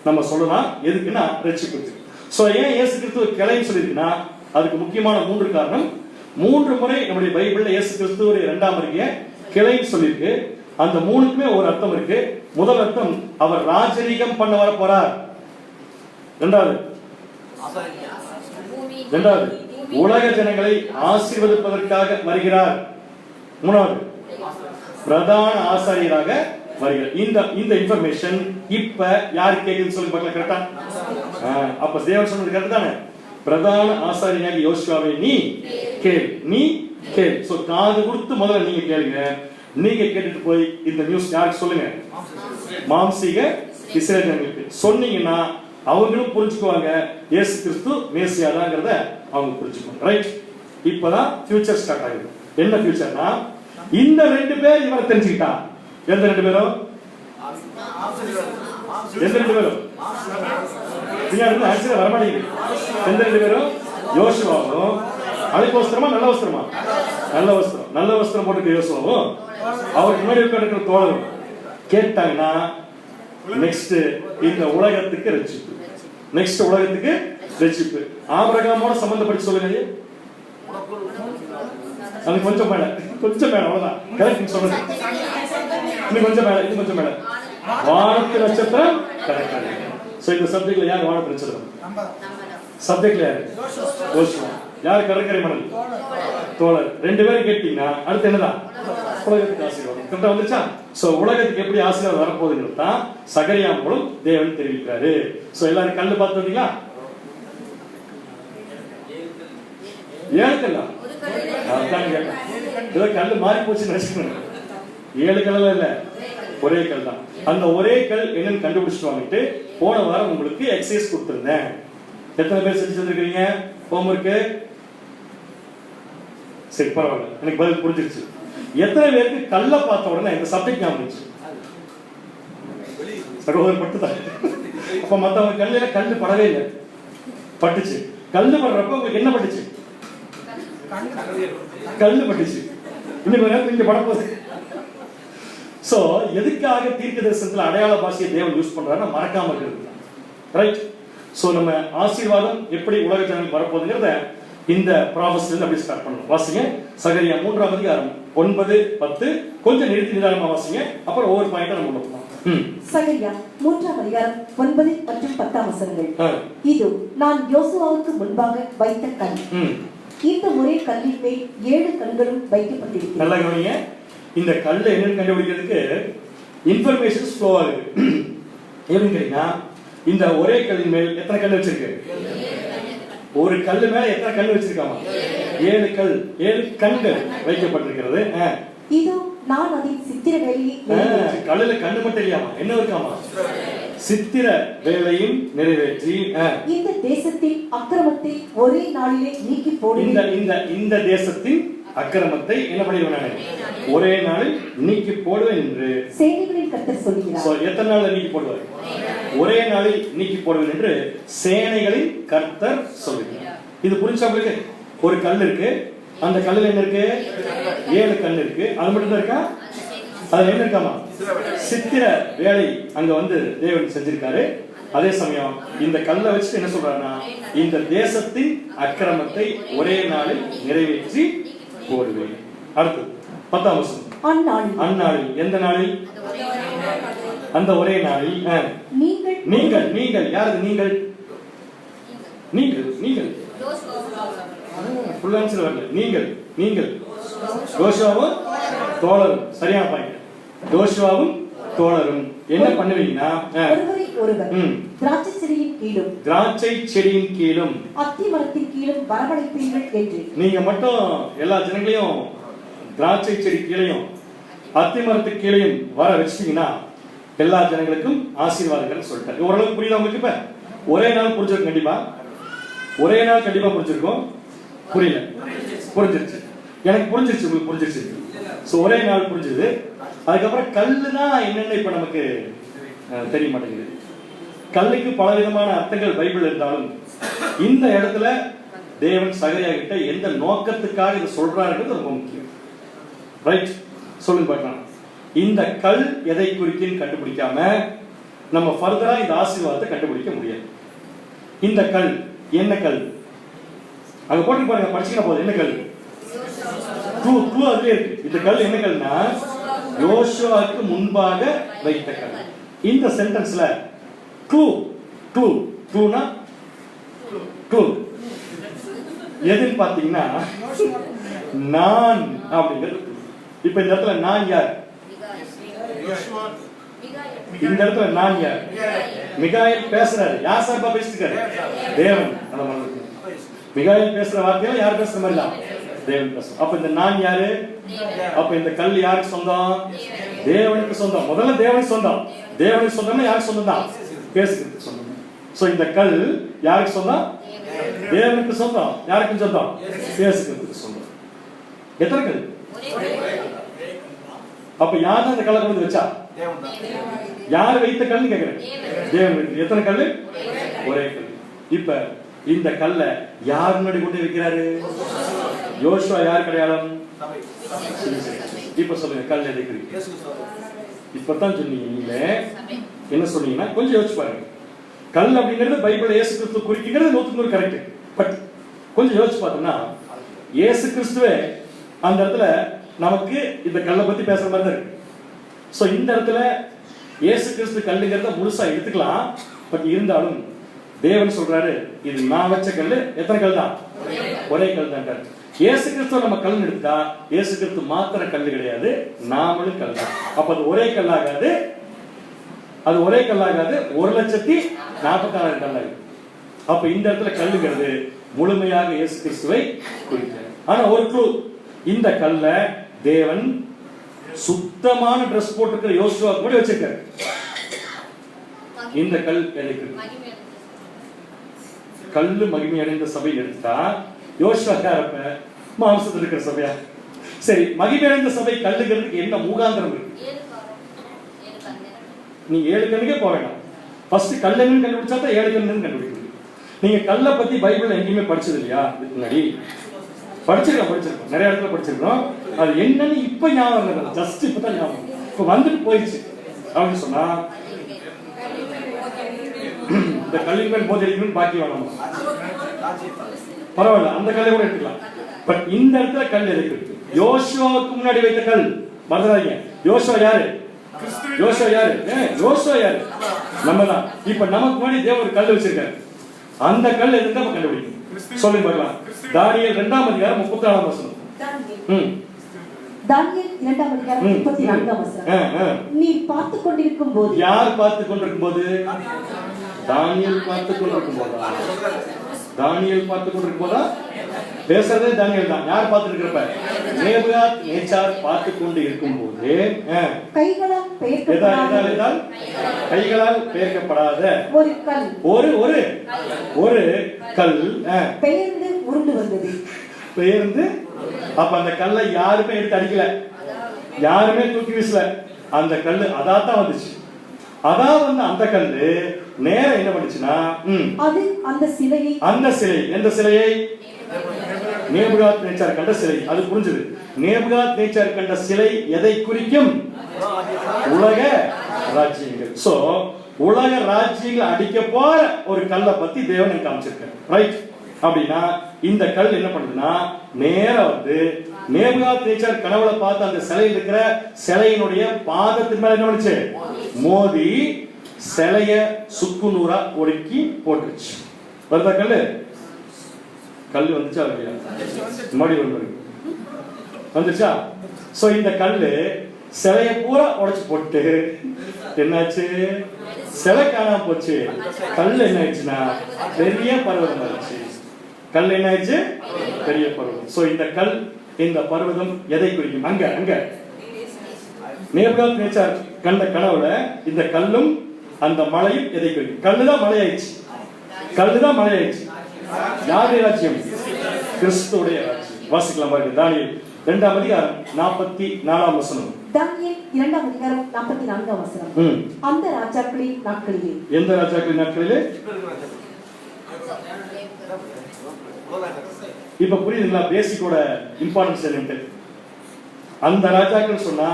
நம்ம சொல்லலாம். எதுக்குன்னா ரட்சிப்புக்கு. சோ ஏன் இயேசு கிறிஸ்து கிளைன்னு சொல்லியிருக்குன்னா, அதுக்கு முக்கியமான 3 காரணம். 3 முறை நம்முடைய பைபிள்ல இயேசு கிறிஸ்து 2ஆம் வருகையை கிளைன்னு சொல்லியிருக்கு. அந்த 3க்குமே ஒரு அர்த்தம் இருக்கு. முதல் அர்த்தம், அவர் ராஜரீகம் பண்ண வர போறார். இரண்டாவது உலக ஜனங்களை ஆசீர்வதிப்பதற்காக வருகிறார். மூணாவது பிரதான ஆசாரியராக வருகிறார். இந்த இன்ஃபர்மேஷன் இப்ப யாரு கேக்குதுன்னு சொல்லி பார்க்கலாம். கரெக்டா? அப்ப தேவன் சொன்னது கரெக்ட் தானே? பிரதான ஆசாரியனாக யோசுவாவே நீ கேள். சோ காது கொடுத்து முதல்ல நீங்க கேளுங்க. நீங்க கேட்டுட்டு போய் இந்த நியூஸ் யாருக்கு சொல்லுங்க? மாம்சீக இஸ்ரேல் ஜனங்களுக்கு சொன்னீங்கன்னா அவங்களும் புரிஞ்சுக்குவாங்க, இயேசு கிறிஸ்து மேசியாதாங்கிறத அவங்க புரிஞ்சுக்குவாங்க. ரைட்? இப்பதான் ஃபியூச்சர் ஸ்டார்ட் ஆகுது. என்ன ஃபியூச்சர்னா, இந்த 2 பேர் இவரை தெரிஞ்சுக்கிட்டா. எந்த 2 பேரும்? ஆன்சர் வரமாட்டேங்குது. எந்த 2 பேரும்? யோசுவாவும் அழுக்கு வஸ்திரமா நல்ல வஸ்திரமா? நல்ல வஸ்திரம் போட்டு யோசுவாவும் அவருக்கு முன்னாடி இருக்கிற தோழரும் கேட்டாங்கன்னா நெக்ஸ்ட் இந்த உலகத்துக்கு ரட்சிப்பு. நெக்ஸ்ட் உலகத்துக்கு ரட்சிப்பு. ஆபிரகாமோட சம்பந்தப்பட்டு சொல்லுங்க. அது கொஞ்சம் மேல அவ்வளவுதான். கரெக்ட் சொல்லுங்க. இன்னும் கொஞ்சம் மேல, இன்னும் கொஞ்சம் மேல. வானத்து நட்சத்திரம் கரெக்ட். சோ இந்த சப்ஜெக்ட்ல யார் வானத்து நட்சத்திரம்? சப்ஜெக்ட்ல யாரு? யோசுவா. யார் கடற்கரை மணல்? தோழர். ரெண்டு பேரும் கேட்டீங்கன்னா அடுத்து என்னதான்? உலகத்துக்கு ஆசீர்வாதம். கரெக்டா வந்துச்சா? சோ உலகத்துக்கு எப்படி ஆசீர்வாதம் வரப்போகுதுன்னு தான் சகரியா மூலம் தேவன் தெரிவிக்கிறாரு. சோ எல்லாரும் கல்லு பார்த்து வந்தீங்களா? 7 கல்லா? ஏதோ கல்லு மாறி போச்சுன்னு நினைச்சுக்கணும். 7 கல்ல இல்ல, ஒரே கல் தான். அந்த ஒரே கல் என்னன்னு கண்டுபிடிச்சிட்டு வாங்கிட்டு போன வாரம் உங்களுக்கு எக்ஸசைஸ் கொடுத்திருந்தேன். எத்தனை பேர் செஞ்சு வந்திருக்கீங்க ஹோம்வொர்க்கு? சரி பரவாயில்ல, எனக்கு பதில் புரிஞ்சிருச்சு. எத்தனை பேருக்கு கல்ல பார்த்த உடனே இந்த சப்ஜெக்ட் ஞாபகம் வந்துச்சு? சகோதரர் பட்டுதான். அப்ப மத்தவங்க கல்லுல கல்லு படவே இல்லை, பட்டுச்சு. கல்லு படுறப்ப உங்களுக்கு என்ன பட்டுச்சு? கல்லு பட்டுச்சு. இன்னைக்கு ஒரு நேரத்தில் இங்க படப்போகுது. சோ எதுக்காக தீர்க்க தரிசனத்துல அடையாள பாஷையை தேவன் யூஸ் பண்றாருன்னா மறக்காம இருக்கிறது. ரைட். சோ நம்ம ஆசீர்வாதம் எப்படி உலக ஜனங்களுக்கு வரப்போகுதுங்கிறத இந்த ப்ராஃபஸ்ல அப்படி ஸ்டார்ட் பண்ணணும். வாசிங்க சகரியா 3ஆம் அதிகாரம் 9, 10. கொஞ்சம் நிறுத்தி நிதானமா வாசிங்க, அப்புறம் ஒவ்வொரு பாயிண்டா நம்ம உள்ள போகலாம். சகரியா 3ஆம் அதிகாரம் 9 மற்றும் 10 வசனங்கள். இது நான் யோசுவாவுக்கு முன்பாக வைத்த கல். இந்த ஒரே கல்லின் மேல் 7 கண்களும் வைக்கப்பட்டிருக்கிறது. நல்லா கவனிங்க. இந்த கல்லை என்னன்னு கண்டுபிடிக்கிறதுக்கு இன்ஃபர்மேஷன் ஃப்ளோ ஆகுது. எப்படின்னு கேட்டீங்கன்னா, இந்த ஒரே கல்லின் மேல் எத்தனை கல் வச்சிருக்கு? ஒரு கல்லு மேல எத்தனை கல் வச்சிருக்காமா? 7 கல், 7 கண்கள் வைக்கப்பட்டிருக்கிறது. இது நான் அதின் சித்திர வேலையை கல்லுல கண்ணு மட்டும் இல்லையாமா, என்ன இருக்காமா? சித்திர வேலையும் நிறைவேற்றி இந்த தேசத்தின் அக்கிரமத்தை ஒரே நாளிலே நீக்கி போடுவேன். இந்த தேசத்தின் அக்கிரமத்தை என்ன பண்ணிடுவேன்? ஒரே நாளில் நீக்கி போடுவேன் என்று சேனைகளின் கர்த்தர் சொல்கிறார். எத்தனை நாள்ல நீக்கி போடுவார்? ஒரே நாளில் நீக்கி போடுவேன் என்று சேனைகளின் கர்த்தர் சொல்கிறார். இது புரிஞ்சா உங்களுக்கு? ஒரு கல் இருக்கு, அந்த கல்லுல என்ன இருக்கு? 7 கல் இருக்கு. அது மட்டும் தான் இருக்கா? அதுல என்ன இருக்காமா? சித்திர வேலை அங்க வந்து தேவன் செஞ்சிருக்காரு. அதே சமயம் இந்த கல்லை வச்சு என்ன சொல்றாருன்னா, இந்த தேசத்தின் அக்கிரமத்தை ஒரே நாளில் நிறைவேற்றி போடுவேன். அடுத்து 10ஆம் வசனம். அந்நாளில். எந்த நாளில்? அந்த ஒரே நாளில். நீங்கள் யாரு? நீங்கள் ஃபுல் ஆன்சர் வரல. நீங்கள் யோசுவாவும் தோழரும். சரியான பாயிண்ட். யோசுவாவும் தோழரும் என்ன பண்ணுவீங்கன்னா, திராட்சை செடியின் கீழும் அத்தி மரத்தின் கீழும் வரவழைப்பீர்கள் என்று. நீங்க மட்டும் எல்லா ஜனங்களையும் திராட்சை செடி கீழையும் அத்தி மரத்துக்கு கீழையும் வர வச்சிட்டீங்கன்னா எல்லா ஜனங்களுக்கும் ஆசீர்வாதங்கள் சொல்லிட்டாரு. ஓரளவுக்கு புரியுதா உங்களுக்கு? இப்ப ஒரே நாள் புரிஞ்சிருக்கும். கண்டிப்பா ஒரே நாள் கண்டிப்பா புரிஞ்சிருக்கும். புரியல? புரிஞ்சிருச்சு. எனக்கு புரிஞ்சிருச்சு, உங்களுக்கு புரிஞ்சிருச்சு. சோ ஒரே நாள் புரிஞ்சது. அதுக்கப்புறம் கல்லுனா என்னென்ன இப்ப நமக்கு தெரிய மாட்டேங்குது. கல்லுக்கு பல விதமான அர்த்தங்கள் பைபிள் இருந்தாலும் இந்த இடத்துல தேவன் சகரியா கிட்ட எந்த நோக்கத்துக்காக இதை சொல்றாருன்றது ரொம்ப முக்கியம். ரைட், சொல்லுங்க பார்க்கலாம். இந்த கல் எதை குறிக்குன்னு கண்டுபிடிக்காம நம்ம ஃபர்தரா இந்த ஆசீர்வாதத்தை கண்டுபிடிக்க முடியாது. இந்த கல் என்ன கல்? அங்க போட்டு பாருங்க, படிச்சுக்கிற போது என்ன கல்? க்ளூ அதுலயே இருக்கு. இந்த கல் என்ன கல்னா, யோசுவாவுக்கு முன்பாக வைத்த கல். இந்த சென்டென்ஸ்ல க்ளூனா எதுன்னு பாத்தீங்கன்னா நான் அப்படிங்கிறது. இப்ப இந்த இடத்துல நான் யார்? இந்த இடத்துல நான் யார்? மிகாயில் பேசுறாரு. யார் சார்பா பேசிட்டு இருக்காரு? தேவன். மிகாயில் பேசுற வார்த்தையில யார் பேசுற மாதிரி தான்? தேவன் பேசும். அப்ப இந்த நான் யாரு? அப்ப இந்த கல் யாருக்கு சொந்தம்? தேவனுக்கு சொந்தம். முதல்ல தேவனுக்கு சொந்தம். தேவனுக்கு சொந்தம்னா யாருக்கு சொந்தம் தான்? பேசுறதுக்கு சொந்தம். சோ இந்த கல் யாருக்கு சொந்தம்? தேவனுக்கு சொந்தம். யாருக்கு சொந்தம்? பேசுறதுக்கு சொந்தம். எத்தனை கல்? அப்ப யார் அந்த கல்லை கொண்டு வச்சா? யார் வைத்த கல்னு கேக்குறேன். தேவன். எத்தனை கல்? ஒரே கல். இப்ப இந்த கல்லை யார் முன்னாடி கொண்டு வைக்கிறாரு? யோசுவா யார் அடையாளம்? இப்ப சொல்லுங்க, கல் எதை குறிக்கும்? இப்பதான் சொன்னீங்க. என்ன சொன்னீங்கன்னா கொஞ்சம் யோசிச்சு பாருங்க. கல் அப்படிங்கிறது பைபிள் இயேசு கிறிஸ்து குறிக்கிறது 100% கரெக்ட். பட் கொஞ்சம் யோசிச்சு பார்த்தோம்னா இயேசு கிறிஸ்துவே அந்த இடத்துல நமக்கு இந்த கல்லை பத்தி பேசுற மாதிரி தான் இருக்கு. ஸோ இந்த இடத்துல இயேசு கிறிஸ்து கல்லுங்கிறத முழுசா எடுத்துக்கலாம். பட் இருந்தாலும் தேவன் சொல்றாரு இது நான் வச்ச கல்லு. எத்தனை கல் தான்? ஒரே கல் தான். இயேசு கிறிஸ்துவ நம்ம கல் எடுத்தா இயேசு கிறிஸ்து மாத்திர கல்லு கிடையாது, நாமளும் கல் தான். அப்ப அது ஒரே கல்லாகாது, அது ஒரே கல்லாகாது, 1,46,000 கல்லாகுது. அப்ப இந்த இடத்துல கல்லுங்கிறது முழுமையாக இயேசு கிறிஸ்துவை குறிக்கிறது. ஆனா ஒரு க்ளூ, இந்த கல்ல தேவன் சுத்தமான டிரெஸ் போட்டிருக்கிற யோசுவா கூட வச்சிருக்காரு. இந்த கல் எதுக்கு? கல்லு மகிமை அடைந்த சபை எடுத்தா யோசுவா யாரப்ப? மாம்சத்தில் இருக்கிற சபையா? சரி, மகிமை அடைந்த சபை கல்லுங்கிறதுக்கு என்ன முகாந்திரம் இருக்கு? நீ 7 கண்ணுக்கே போக வேண்டாம். ஃபர்ஸ்ட் கல்லுன்னு கண்டுபிடிச்சா தான் 7 கண்ணுன்னு கண்டுபிடிக்கணும். நீங்க கல்லை பத்தி பைபிள் எங்கேயுமே படிச்சது இல்லையா? முன்னாடி படிச்சிருக்கோம், நிறைய இடத்துல படிச்சிருக்கோம். அது என்னன்னு இப்ப ஞாபகம், ஜஸ்ட் இப்பதான் ஞாபகம், இப்ப வந்துட்டு போயிடுச்சு அப்படின்னு சொன்னா இந்த கல்லின் மேல் போதை அடிக்கணும்னு பாக்கி வேணாமா? பரவாயில்ல, அந்த கல்லை கூட எடுத்துக்கலாம். பட் இந்த இடத்துல கல் எதுக்கு இருக்கு? யோசுவாவுக்கு முன்னாடி வைத்த கல் மறந்துடாதீங்க. யோசுவா யாரு? யோசுவா யாரு? யோசுவா யாரு? நம்ம தான். இப்ப நமக்கு முன்னாடி தேவன் ஒரு கல் வச்சிருக்காரு. அந்த கல் எதுக்கு நம்ம கண்டுபிடிக்கணும்? சொல்லுங்க பார்க்கலாம். தானியேல் 2ஆம் அதிகாரம் 34ஆம் வசனம். தானியேல் 2ஆம் அதிகாரம் 34ஆம் வசனம். நீ பார்த்து கொண்டிருக்கும் போது. யார் பார்த்து கொண்டிருக்கும் போது? தானியேல் பார்த்து கொண்டிருக்கும் போதா? தானியேல் பார்த்து கொண்டிருக்கும் போதா? பேசுறதே தானியேல் தான். யார் பார்த்து இருக்கிறப்ப? நேபுகாத் நேச்சார் பார்த்து கொண்டு இருக்கும் போது கைகளால் பெயர்க்கப்படாத ஒரு கல், ஒரு கல் பெயர்ந்து உருண்டு வந்தது. பெயர்ந்து, அப்ப அந்த கல்லை யாருமே எடுத்து அடிக்கல, யாருமே தூக்கி வீசல. அந்த கல்லு அதான் வந்துச்சு. அதான் வந்து அந்த கல்லு நேரம் என்ன பண்ணுச்சுன்னா அது அந்த சிலை, எந்த சிலையை? நேபுகாத் நேச்சார் கண்ட சிலை. அது புரிஞ்சது. நேபுகாத் நேச்சார் கண்ட சிலை எதை குறிக்கும்? உலக ராஜ்யங்கள். சோ உலக ராஜ்யங்கள் அடிக்க போற ஒரு கல்லை பத்தி தேவன் காமிச்சிருக்காரு. ரைட்? அப்படின்னா இந்த கல் என்ன பண்ணுதுன்னா நேரா வந்து நேபுகாத் நேச்சார் கனவுல பார்த்து அந்த சிலையில் இருக்கிற சிலையினுடைய பாதத்தின் மேல என்ன பண்ணுச்சு? மோதி சிலைய சுக்குநூறா ஒடுக்கி போட்டுருச்சு. வருதா கல்லு? கல்லு வந்துச்சா இல்லையா? மடி வந்துச்சா? சோ இந்த கல்லு சிலைய பூரா உடைச்சு போட்டு என்னாச்சு? சிலை காணாம போச்சு. கல் என்ன ஆயிடுச்சுன்னா பெரிய பர்வதம் ஆயிடுச்சு. கல் என்ன ஆயிடுச்சு? பெரிய பர்வதம். சோ இந்த கல், இந்த பர்வதம் எதை குறிக்கும்? அங்க நேபுகாத் நேச்சார் கண்ட கனவுல இந்த கல்லும் அந்த மலையும் எதை குறிக்கும்? கல்லுதான் மலையாயிடுச்சு. யாருடைய ராஜ்யம்? கிறிஸ்துவுடைய ராஜ்யம். வாசிக்கலாம் பாருங்க. தானியேல் 2ஆம் அதிகாரம் 44ஆம் வசனம். தானியேல் 2ஆம் அதிகாரம் 44ஆம் வசனம். அந்த ராஜாக்களின் நாட்களிலே. எந்த ராஜாக்களின் நாட்களிலே? இப்ப புரியுதுங்களா பேசிக்கோட இம்பார்ட்டன்ஸ் என்னன்னு? அந்த ராஜாக்கள் சொன்னா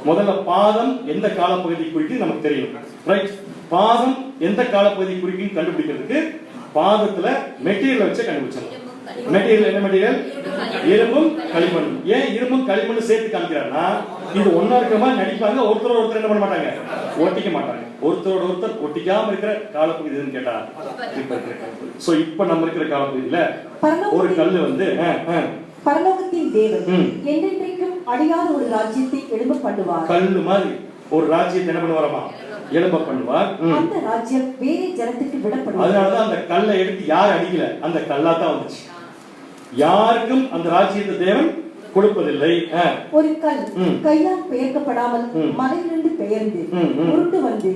முதல்ல பாதம் எந்த காலப்பகுதி குறிக்கும் நமக்கு தெரியும். ரைட்? பாதம் எந்த காலப்பகுதி குறிக்கும் கண்டுபிடிக்கிறதுக்கு பாதத்துல மெட்டீரியல் வச்சு கண்டுபிடிச்சோம். மெட்டீரியல் என்ன மெட்டீரியல்? இரும்பும் களிமண். ஏன் இரும்பும் களிமண் சேர்த்து காமிக்கிறாங்கன்னா இது ஒன்னா இருக்கிற மாதிரி நடிப்பாங்க. ஒருத்தர் என்ன பண்ண மாட்டாங்க, ஒட்டிக்க மாட்டாங்க. ஒருத்தர் ஒட்டிக்காம இருக்கிற காலப்பகுதி எதுன்னு கேட்டா இப்ப இருக்கிற காலப்பகுதி. சோ இப்ப நம்ம இருக்கிற காலப்பகுதியில ஒரு கல்லு வந்து பரலோகத்தின் தேவன் என்றென்றைக்கும் அழியாத ஒரு ராஜ்யத்தை எழும்ப பண்ணுவார். கல்லு மாதிரி ஒரு ராஜ்யத்தை என்ன பண்ணுவாரமா? எழும்ப பண்ணுவார். அந்த ராஜ்யம் வேற ஜனத்துக்கு விடப்படும். அதனாலதான் அந்த கல்லை எடுத்து யார் அடிக்கல, அந்த கல்லா தான் வந்துச்சு. யாருக்கும் அந்த ராஜ்யத்தை தேவன் கொடுப்பதில்லை. ஒரு கல் கையால் பெயர்க்கப்படாமல் மலையிலிருந்து பெயர்ந்து உருண்டு வந்து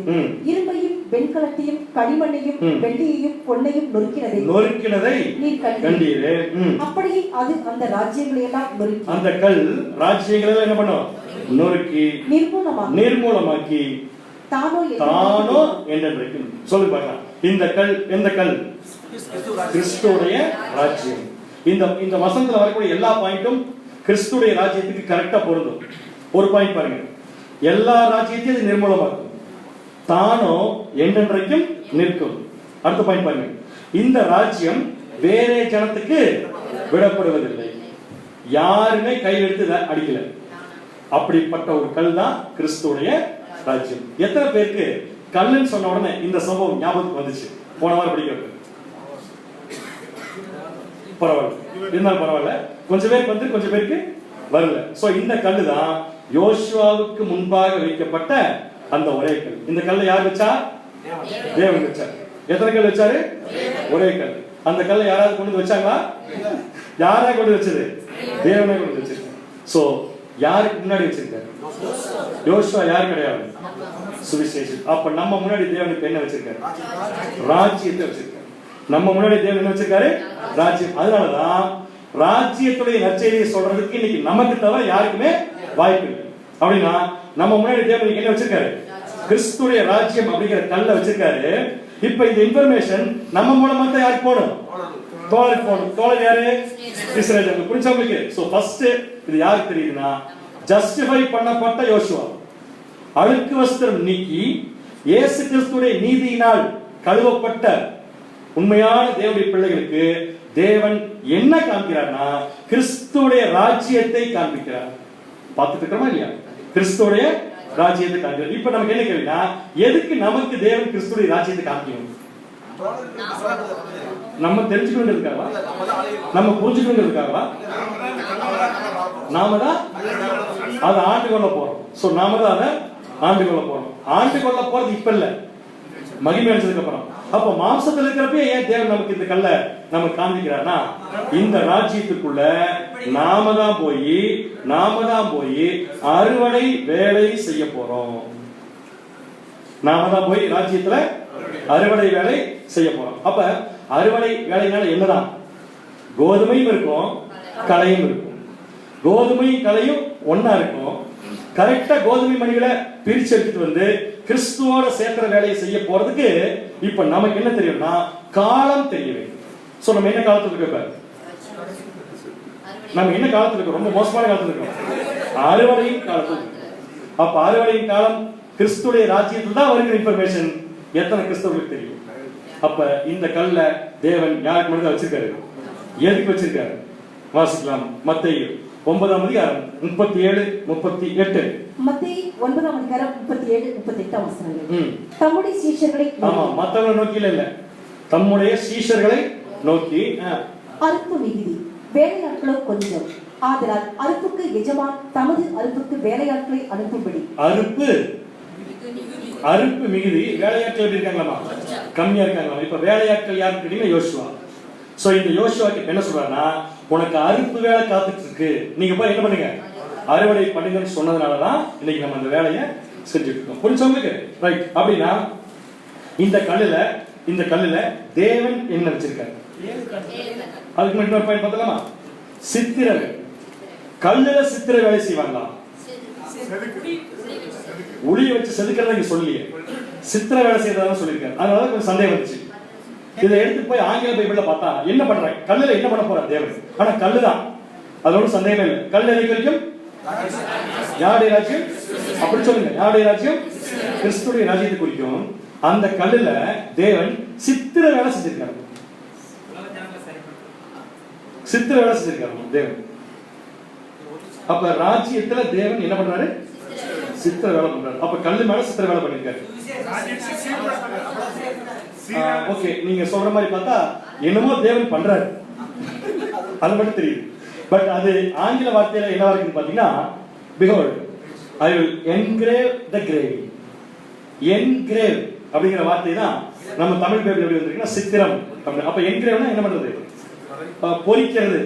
இரும்பையும் வெண்கலத்தையும் களிமண்ணையும் வெள்ளியையும் பொன்னையும் நொறுக்கினதை நீர் கண்டீரே. அப்படியே அது அந்த ராஜ்யங்களை எல்லாம் நொறுக்கி, அந்த கல் ராஜ்யங்களை எல்லாம் என்ன பண்ணும்? நொறுக்கி நிர்மூலமாக்கி தானோ என்றென்றைக்கு. சொல்லி பார்க்கலாம். இந்த கல் எந்த கல்? கிறிஸ்துவுடைய ராஜ்யம். இந்த வசனத்துல வரக்கூடிய எல்லா பாயிண்டும் கிறிஸ்துடைய ராஜ்யத்துக்கு கரெக்டா பொருந்தும். ஒரு பாயிண்ட் பாருங்க, எல்லா ராஜ்யத்தையும் அது நிர்மூலமாக்கும், தானோ என்றென்றைக்கும் நிற்கும். அடுத்த பாயிண்ட் பாருங்க. இந்த ராஜ்யம் வேறே ஜனத்துக்கு விடப்படுவதில்லை. யாருமே கையில் எடுத்து அடிக்கல. அப்படிப்பட்ட ஒரு கல் தான் கிறிஸ்துடைய ராஜ்யம். எத்தனை பேருக்கு கல்லுன்னு சொன்ன உடனே இந்த சம்பவம் ஞாபகத்துக்கு வந்துச்சு? போன வாரம் படிக்கிறது பரவாயில்ல, இருந்தாலும் பரவாயில்ல. கொஞ்சம் பேருக்கு வந்து கொஞ்சம் பேருக்கு வரல. சோ இந்த கல்லு தான் யோசுவாவுக்கு முன்பாக வைக்கப்பட்ட அந்த ஒரே கல். இந்த கல்லை யார் வச்சா? தேவன் வச்சார். எத்தனை கல் வச்சாரு? ஒரே கல். அந்த கல்லை யாராவது கொண்டு வச்சாங்களா? யாரா கொண்டு வச்சது? தேவனே கொண்டு வச்சிருக்காரு. சோ யாருக்கு முன்னாடி வச்சிருக்காரு? யோசுவா யாரு கிடையாது, சுவிசேஷம். அப்ப நம்ம முன்னாடி தேவனுக்கு என்ன வச்சிருக்காரு? ராஜ்யத்தை வச்சிருக்காரு. நம்ம முன்னாடி தேவன் என்ன வச்சிருக்காரு? ராஜ்யம். அதனாலதான் ராஜ்யத்துடைய நற்செய்தியை சொல்றதுக்கு இன்னைக்கு நமக்கு தவிர யாருக்குமே வாய்ப்பு இல்லை. அப்படின்னா நம்ம முன்னாடி தேவன் என்ன வச்சிருக்காரு? கிறிஸ்துடைய ராஜ்யம் அப்படிங்கிற கல்ல வச்சிருக்காரு. இப்ப இந்த இன்ஃபர்மேஷன் நம்ம மூலமா தான் யாருக்கு போகணும்? தோழருக்கு போகணும். தோழர் யாரு? இஸ்ரவேல். புரிஞ்சவங்களுக்கு. சோ ஃபர்ஸ்ட் இது யாருக்கு தெரியுதுன்னா, ஜஸ்டிஃபை பண்ணப்பட்ட யோசுவா, அழுக்கு வஸ்திரம் நீக்கி இயேசு கிறிஸ்துடைய நீதியினால் கழுவப்பட்ட உண்மையான தேவனுடைய பிள்ளைகளுக்கு தேவன் என்ன காண்பிக்கிறார்னா, கிறிஸ்துடைய ராஜ்யத்தை காண்பிக்கிறார். பார்த்துட்டு இருக்கிறோமா இல்லையா? கிறிஸ்துடைய ராஜ்யத்தை காண்பிக்கிறார். இப்ப நமக்கு என்ன கேள்வினா, எதுக்கு நமக்கு தேவன் கிறிஸ்துடைய ராஜ்யத்தை காண்பிக்கணும்? நம்ம தெரிஞ்சுக்கணுன்றதுக்காகவா? நம்ம புரிஞ்சுக்கணுன்றதுக்காகவா? நாம தான் அதை ஆண்டு கொள்ள போறோம். சோ நாம தான் அதை ஆண்டு கொள்ள போறோம். ஆண்டு கொள்ள போறது இப்ப இல்ல, மகிமை அடைஞ்சதுக்கு அப்புறம். அப்ப மாம்சத்தில் இருக்கிறப்ப ஏன் தேவன் நமக்கு இந்த கல்ல நமக்கு காண்பிக்கிறார்னா, இந்த ராஜ்யத்துக்குள்ள நாம தான் போய் அறுவடை வேலை செய்ய போறோம். நாம தான் போய் ராஜ்யத்துல அறுவடை வேலை செய்ய போறோம். அப்ப அறுவடை வேலைனால என்னதான்? கோதுமையும் இருக்கும், களையும் இருக்கும். கோதுமையும் களையும் ஒன்னா இருக்கும். கரெக்டா கோதுமை மணிகளை பிரிச்சு எடுத்துட்டு வந்து கிறிஸ்துவோட சேர்க்கிற வேலையை செய்ய போறதுக்கு இப்ப நமக்கு என்ன தெரியும்னா, காலம் தெரிய வேண்டும். சோ நம்ம என்ன காலத்துல இருக்கோம்? நம்ம என்ன காலத்துல இருக்கோம்? ரொம்ப மோசமான காலத்துல இருக்கோம். அறுவடையின் காலத்துல. அப்ப அறுவடையின் காலம் கிறிஸ்துடைய ராஜ்யத்துல தான் வருகிற இன்ஃபர்மேஷன் எத்தனை கிறிஸ்தவர்களுக்கு தெரியும்? அப்ப இந்த கல்ல தேவன் யாருக்கு மட்டும் வச்சிருக்காரு? எதுக்கு வச்சிருக்காரு? வாசிக்கலாம். மத்தேயு 9ஆம் அதிகாரம் 37, 38. மத்தேயு 9ஆம் அதிகாரம் 37, 38 வசனங்கள். தம்முடைய சீஷர்களை, ஆமா, மத்தவங்களை நோக்கி இல்ல, தம்முடைய சீஷர்களை நோக்கி, அறுப்பு மிகுதி, வேலையாட்களோ கொஞ்சம், ஆதலால் அறுப்புக்கு எஜமான் தமது அறுப்புக்கு வேலையாட்களை அனுப்பும்படி. அறுப்பு மிகுதி, வேலையாட்கள் எப்படி இருக்காங்களாமா? கம்மியா இருக்காங்களா? இப்ப வேலையாட்கள் யாருன்னு கேட்டீங்கன்னா யோசுவா. சோ இந்த யோசுவாக்கு என்ன சொல்றாருன்னா, உனக்கு அறுப்பு வேலை காத்துட்டு இருக்கு, நீங்க போய் என்ன பண்ணுங்க, அறுவடை பண்ணுங்கன்னு சொன்னதுனாலதான் இன்னைக்கு நம்ம அந்த வேலையை செஞ்சுட்டு இருக்கோம். புரிஞ்சவங்களுக்கு ரைட்? அப்படின்னா இந்த கல்லுல தேவன் என்ன வச்சிருக்காரு? அதுக்கு மட்டும் ஒரு பாயிண்ட் பார்த்தலாமா? சித்திர கல்லுல சித்திர வேலை செய்வாங்களா? உளிய வச்சு செதுக்கிறத இங்க சொல்லலையே, சித்திர வேலை செய்யறதா சொல்லியிருக்காரு. அதனால கொஞ்சம் சந்தேகம் வந்துச்சு. இதை எடுத்து போய் ஆங்கில பைபிள்ல பார்த்தா என்ன பண்றாங்க? கல்லுல என்ன பண்ண போறார் தேவன்? ஆனா கல்லுதான், அதோட சந்தேகமே இல்லை. கல் எதை குறிக்கும்? யாருடைய ராஜ்யம்? அப்படி சொல்லுங்க. யாருடைய ராஜ்யம்? கிறிஸ்துடைய ராஜ்யத்தை குறிக்கும். அந்த கல்லுல தேவன் சித்திர வேலை செஞ்சிருக்காரு. சித்திர வேலை செஞ்சிருக்காரு தேவன். அப்ப ராஜ்யத்துல தேவன் என்ன பண்றாரு? சித்திர வேலை பண்றாரு. அப்ப கல்லு மேல சித்திர வேலை பண்ணிருக்காரு. ஓகே, நீங்க சொல்ற மாதிரி பார்த்தா என்னமோ தேவன் பண்றாரு, அது மட்டும் தெரியுது. பட் அது ஆங்கில வார்த்தையில என்ன இருக்குன்னு பாத்தீங்கன்னா, behold I will engrave the grave. engrave அப்படிங்கிற வார்த்தை தான் நம்ம தமிழ் பைபிள் எப்படி வந்திருக்குன்னா சித்திரம். அப்ப என்கிரேவ்னா என்ன பண்றது? பொறிக்கிறது.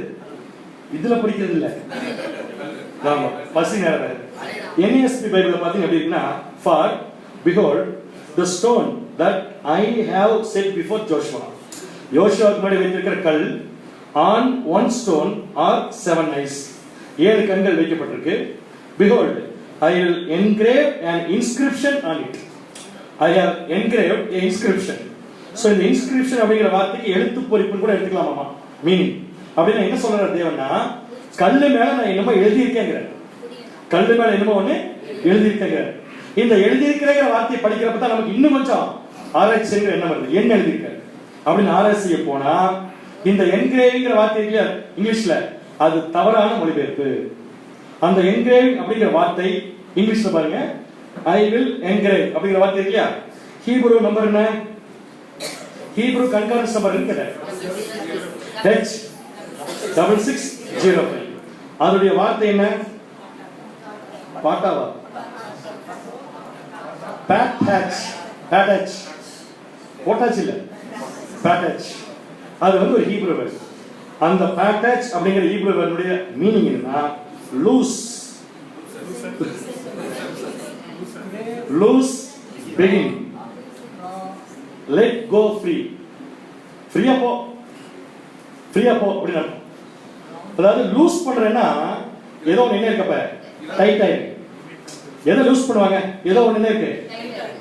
இதுல பொறிக்கிறது இல்ல, ஆமா, பசி நேரம். NASB பைபிள்ல பாத்தீங்க எப்படி இருக்குன்னா, for behold the stone that I have set before Joshua. யோசுவாவுக்கு முன்னாடி வைத்திருக்கிற கல், on one stone are 7 eyes. 7 கண்கள் வைக்கப்பட்டிருக்கு. Behold I will engrave an inscription on it. I have engraved an inscription. So இந்த inscription அப்படிங்கிற வார்த்தைக்கு எழுத்து பொறிப்புன்னு கூட எடுத்துக்கலாமா மீனிங்? அப்படின்னா என்ன சொல்ற தேவன்னா, கல்லு மேல நான் என்னமோ எழுதி இருக்கேங்கிற, கல்லு மேல என்னமோ ஒண்ணு எழுதி இருக்கேங்கிற. இந்த எழுதி இருக்கிற வார்த்தையை படிக்கிறப்ப தான் நமக்கு இன்னும் கொஞ்சம் ஆராய்ச்சி செய்கிற என்ன வருது. என்ன எழுதி இருக்காரு? அப்படின்னு ஆராய்ச்சி செய்ய போனா இந்த என்கிரேவிங்கிற வார்த்தை இல்லையா இங்கிலீஷ்ல, அது தவறான மொழிபெயர்ப்பு. அந்த என்கிரேவிங் அப்படிங்கிற வார்த்தை இங்கிலீஷ்ல பாருங்க, ஐ வில் என்கிரேவ் அப்படிங்கிற வார்த்தை இல்லையா, ஹீப்ரு நம்பர் என்ன, ஹீப்ரு கன்கரன்ஸ் நம்பர் இருக்குது H6605. அதனுடைய வார்த்தை என்ன, பாட்டாவா, பேட்டச் போட்டாச்சு இல்ல, பேட்டச். அது வந்து ஒரு ஹீப்ரு வேர்ட். அந்த பேட்டச் அப்படிங்கிற ஹீப்ரு வேர்டுடைய மீனிங் என்னன்னா loose, loose begin, let go free, ஃப்ரீயா போ, ஃப்ரீயா போ அப்படின்னு அர்த்தம். அதாவது லூஸ் பண்றேன்னா ஏதோ ஒன்று என்ன இருக்கப்ப டைட் ஆயிருக்கு. எதை லூஸ் பண்ணுவாங்க, ஏதோ ஒன்று என்ன இருக்கு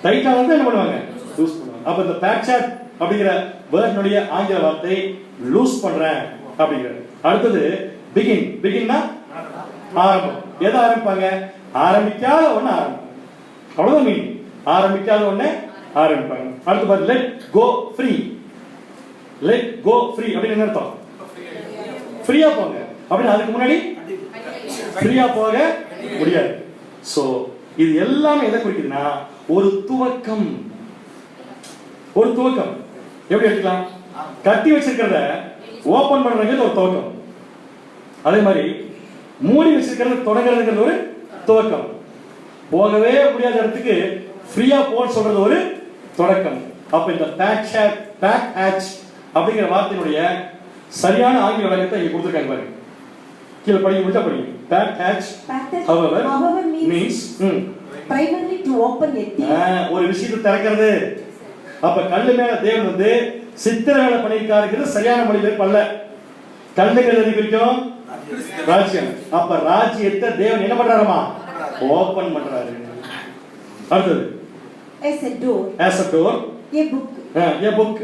டைட்டா வந்து என்ன பண்ணுவாங்க, லூஸ் பண்ணுவாங்க. அப்ப இந்த பேட்சாட் அப்படிங்கிற வேர்டுடைய ஆங்கில வார்த்தை லூஸ் பண்றேன் அப்படிங்கிறது. அடுத்தது பிகின், பிகின்னா ஆரம்பம். எதை ஆரம்பிப்பாங்க, ஆரம்பிக்காத ஒண்ணு ஆரம்பிப்பாங்க, அவ்வளவுதான் மீனிங். ஆரம்பிக்காத ஒண்ணு ஆரம்பிப்பாங்க. அடுத்து பாரு, let go free, let go free அப்படின்னு என்ன அர்த்தம், ஃப்ரீயா போங்க அப்படின்னு. அதுக்கு முன்னாடி ஃப்ரீயா போக முடியாது. சோ இது எல்லாமே எதை குறிக்குதுன்னா ஒரு துவக்கம், ஒரு துவக்கம். எப்படி எடுத்துக்கலாம், கட்டி வச்சிருக்கிறத ஓபன் பண்றது ஒரு துவக்கம், அதே மாதிரி மூடி வச்சிருக்கிறது தொடங்குறதுங்கிறது ஒரு துவக்கம், போகவே முடியாத இடத்துக்கு ஃப்ரீயா போன்னு சொல்றது ஒரு தொடக்கம். அப்ப இந்த பேக் ஹேட்ச் அப்படிங்கிற வார்த்தையினுடைய சரியான ஆங்கில வழக்கத்தை இங்க கொடுத்திருக்காங்க பாருங்க. கீழ படிக்க முடிஞ்சா படிங்க. பேக் ஹேட்ச் however means primarily to open a thing. ஒரு விஷயத்தை திறக்கிறது. அப்ப கல்லு மேல தேவன் வந்து சித்திர வேலை பண்ணிருக்காருங்கிறது சரியான மொழிபெயர்ப்பு அல்ல. கல்லுகள் எது குறிக்கும், ராஜ்யம். அப்ப ராஜ்யத்தை தேவன் என்ன பண்றாருமா, ஓபன் பண்றாரு. அடுத்தது as a door, a book, a book,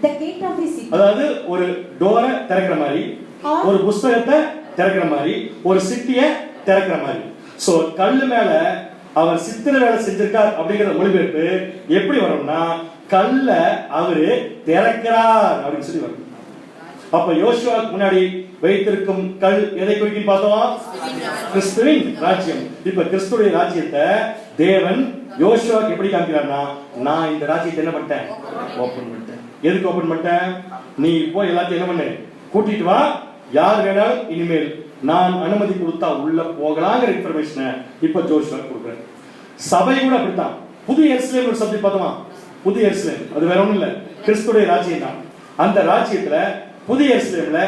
the gate of the city. அதாவது ஒரு டோரை திறக்கிற மாதிரி, ஒரு புத்தகத்தை திறக்கிற மாதிரி, ஒரு சிட்டியை திறக்கிற மாதிரி. சோ கல்லு மேல அவர் சித்திர வேலை செஞ்சிருக்கார் அப்படிங்கிற மொழிபெயர்ப்பு எப்படி வரும்னா கல்ல அவரு திறக்கிறார் அப்படின்னு சொல்லி வரும். அப்ப யோசுவாவுக்கு முன்னாடி வைத்திருக்கும் கல் எதை குறிக்கும் பார்த்தோம், கிறிஸ்துவின் ராஜ்யம். இப்ப கிறிஸ்துடைய ராஜ்யத்தை தேவன் யோசுவாவுக்கு எப்படி காமிக்கிறார்னா, நான் இந்த ராஜ்யத்தை என்ன பண்ணிட்டேன், ஓபன் பண்ணிட்டேன். எதுக்கு ஓபன் பண்ணிட்டேன், நீ இப்போ எல்லாத்தையும் என்ன பண்ணு, கூட்டிட்டு வா, யார் வேணாலும் இனிமேல் நான் அனுமதி கொடுத்தா உள்ள போகலாங்கிற இன்ஃபர்மேஷனை இப்ப ஜோஷுவா கொடுக்குறேன். சபை கூட அப்படித்தான். புது எருசலேம் ஒரு சப்ஜெக்ட் பார்த்தோமா, புது எருசலேம் அது வேற ஒண்ணும் இல்ல, கிறிஸ்துடைய ராஜ்யம் தான். அந்த ராஜ்யத்துல புது எருசலேம்ல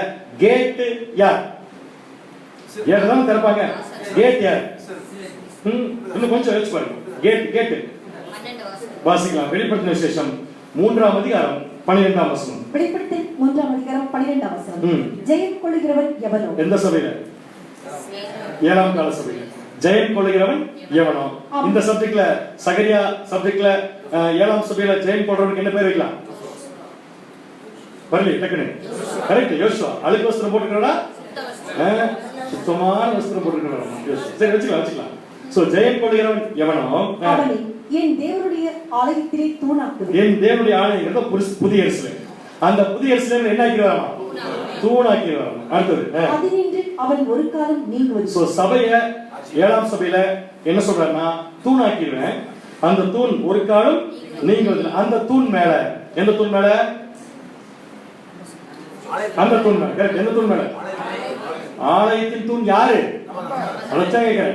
கேட் யார், யாரெல்லாம் திறப்பாங்க, கேட் யார், இன்னும் கொஞ்சம் யோசிச்சு பாருங்க. கேட் வாசிக்கலாம். வெளிப்படுத்தின விசேஷம் 3ஆம் அதிகாரம் 12ஆம் வசனம். வெளிப்படுத்தல் 3ஆம் அதிகாரம் 12ஆம் வசனம். ஜெயம் கொள்ளுகிறவன் எவனோ. எந்த சபையில, 7ஆம் கால சபையில ஜெயம் கொள்ளுகிறவன் எவனோ. இந்த சப்ஜெக்ட்ல சகரியா சப்ஜெக்ட்ல 7ஆம் சபையில ஜெயம் கொள்றவனுக்கு என்ன பேர் வைக்கலாம், வரல டக்குனு கரெக்ட். யோசுவா அழுக்கு வஸ்திரம் போட்டுக்கிறடா, சுத்தமான வஸ்திரம் போட்டுக்கிறடா. சரி வச்சுக்கலாம். சோ ஜெயம் கொள்ளுகிறவன் எவனோ அவனை என் தேவனுடைய ஆலயத்திலே தூணாக்குவேன். என் தேவனுடைய ஆலயம் புதிய எருசலேம். அந்த புதிய எருசலேம் என்ன ஆக்கிடுவாராமா, தூணாக்கிடுவாராமா. அடுத்தது அதினின்று அவன் ஒரு காலம் நீங்குவது. சோ சபைய 7ஆம் சபையில என்ன சொல்றாருன்னா தூணாக்கிடுவேன், அந்த தூண் ஒரு காலம் நீங்குவது. அந்த தூண் மேல, எந்த தூண் மேல, அந்த தூண் மேல, கரெக்ட். எந்த தூண் மேல, ஆலயத்தின் தூண் யாரு,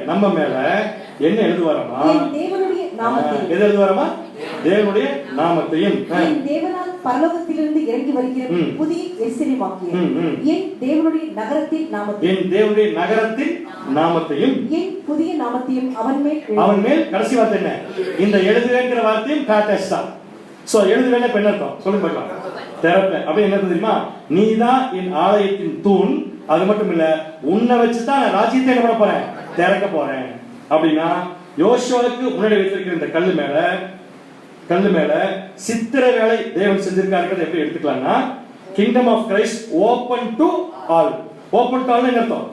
நம்ம மேல என்ன எழுதுவாராமா, தேவனுடைய நாமத்தையும். எது எழுதுவாராமா, தேவனுடைய நாமத்தையும். என் தேவனால் பரலோகத்திலிருந்து இறங்கி வருகிற புதிய எருசலேமாகிய என் தேவனுடைய நகரத்தின் நாமத்தையும், என் தேவனுடைய நகரத்தின் நாமத்தையும், என் புதிய நாமத்தையும் அவன் மேல். கடைசி வார்த்தை என்ன, இந்த எழுதுவேங்கிற வார்த்தையும் பேட்டஸ் தான். சோ எழுதுவேன்னா என்ன அர்த்தம் சொல்லுங்க பார்க்கலாம், திறப்பேன். அப்படி என்ன தெரியுமா, நீதான் என் ஆலயத்தின் தூண். அது மட்டும் இல்ல, உன்னை வச்சுதான் ராஜ்யத்தை என்ன பண்ண போறேன், திறக்க போறேன். அப்படின்னா யோசுவாவுக்கு முன்னாடி வைத்திருக்கிற இந்த கல்லு மேல சித்திர வேலை தேவன் செஞ்சிருக்காருங்கிறத எப்படி எடுத்துக்கலாம்னா, kingdom of Christ open to all. Open to all என்ன அர்த்தம்,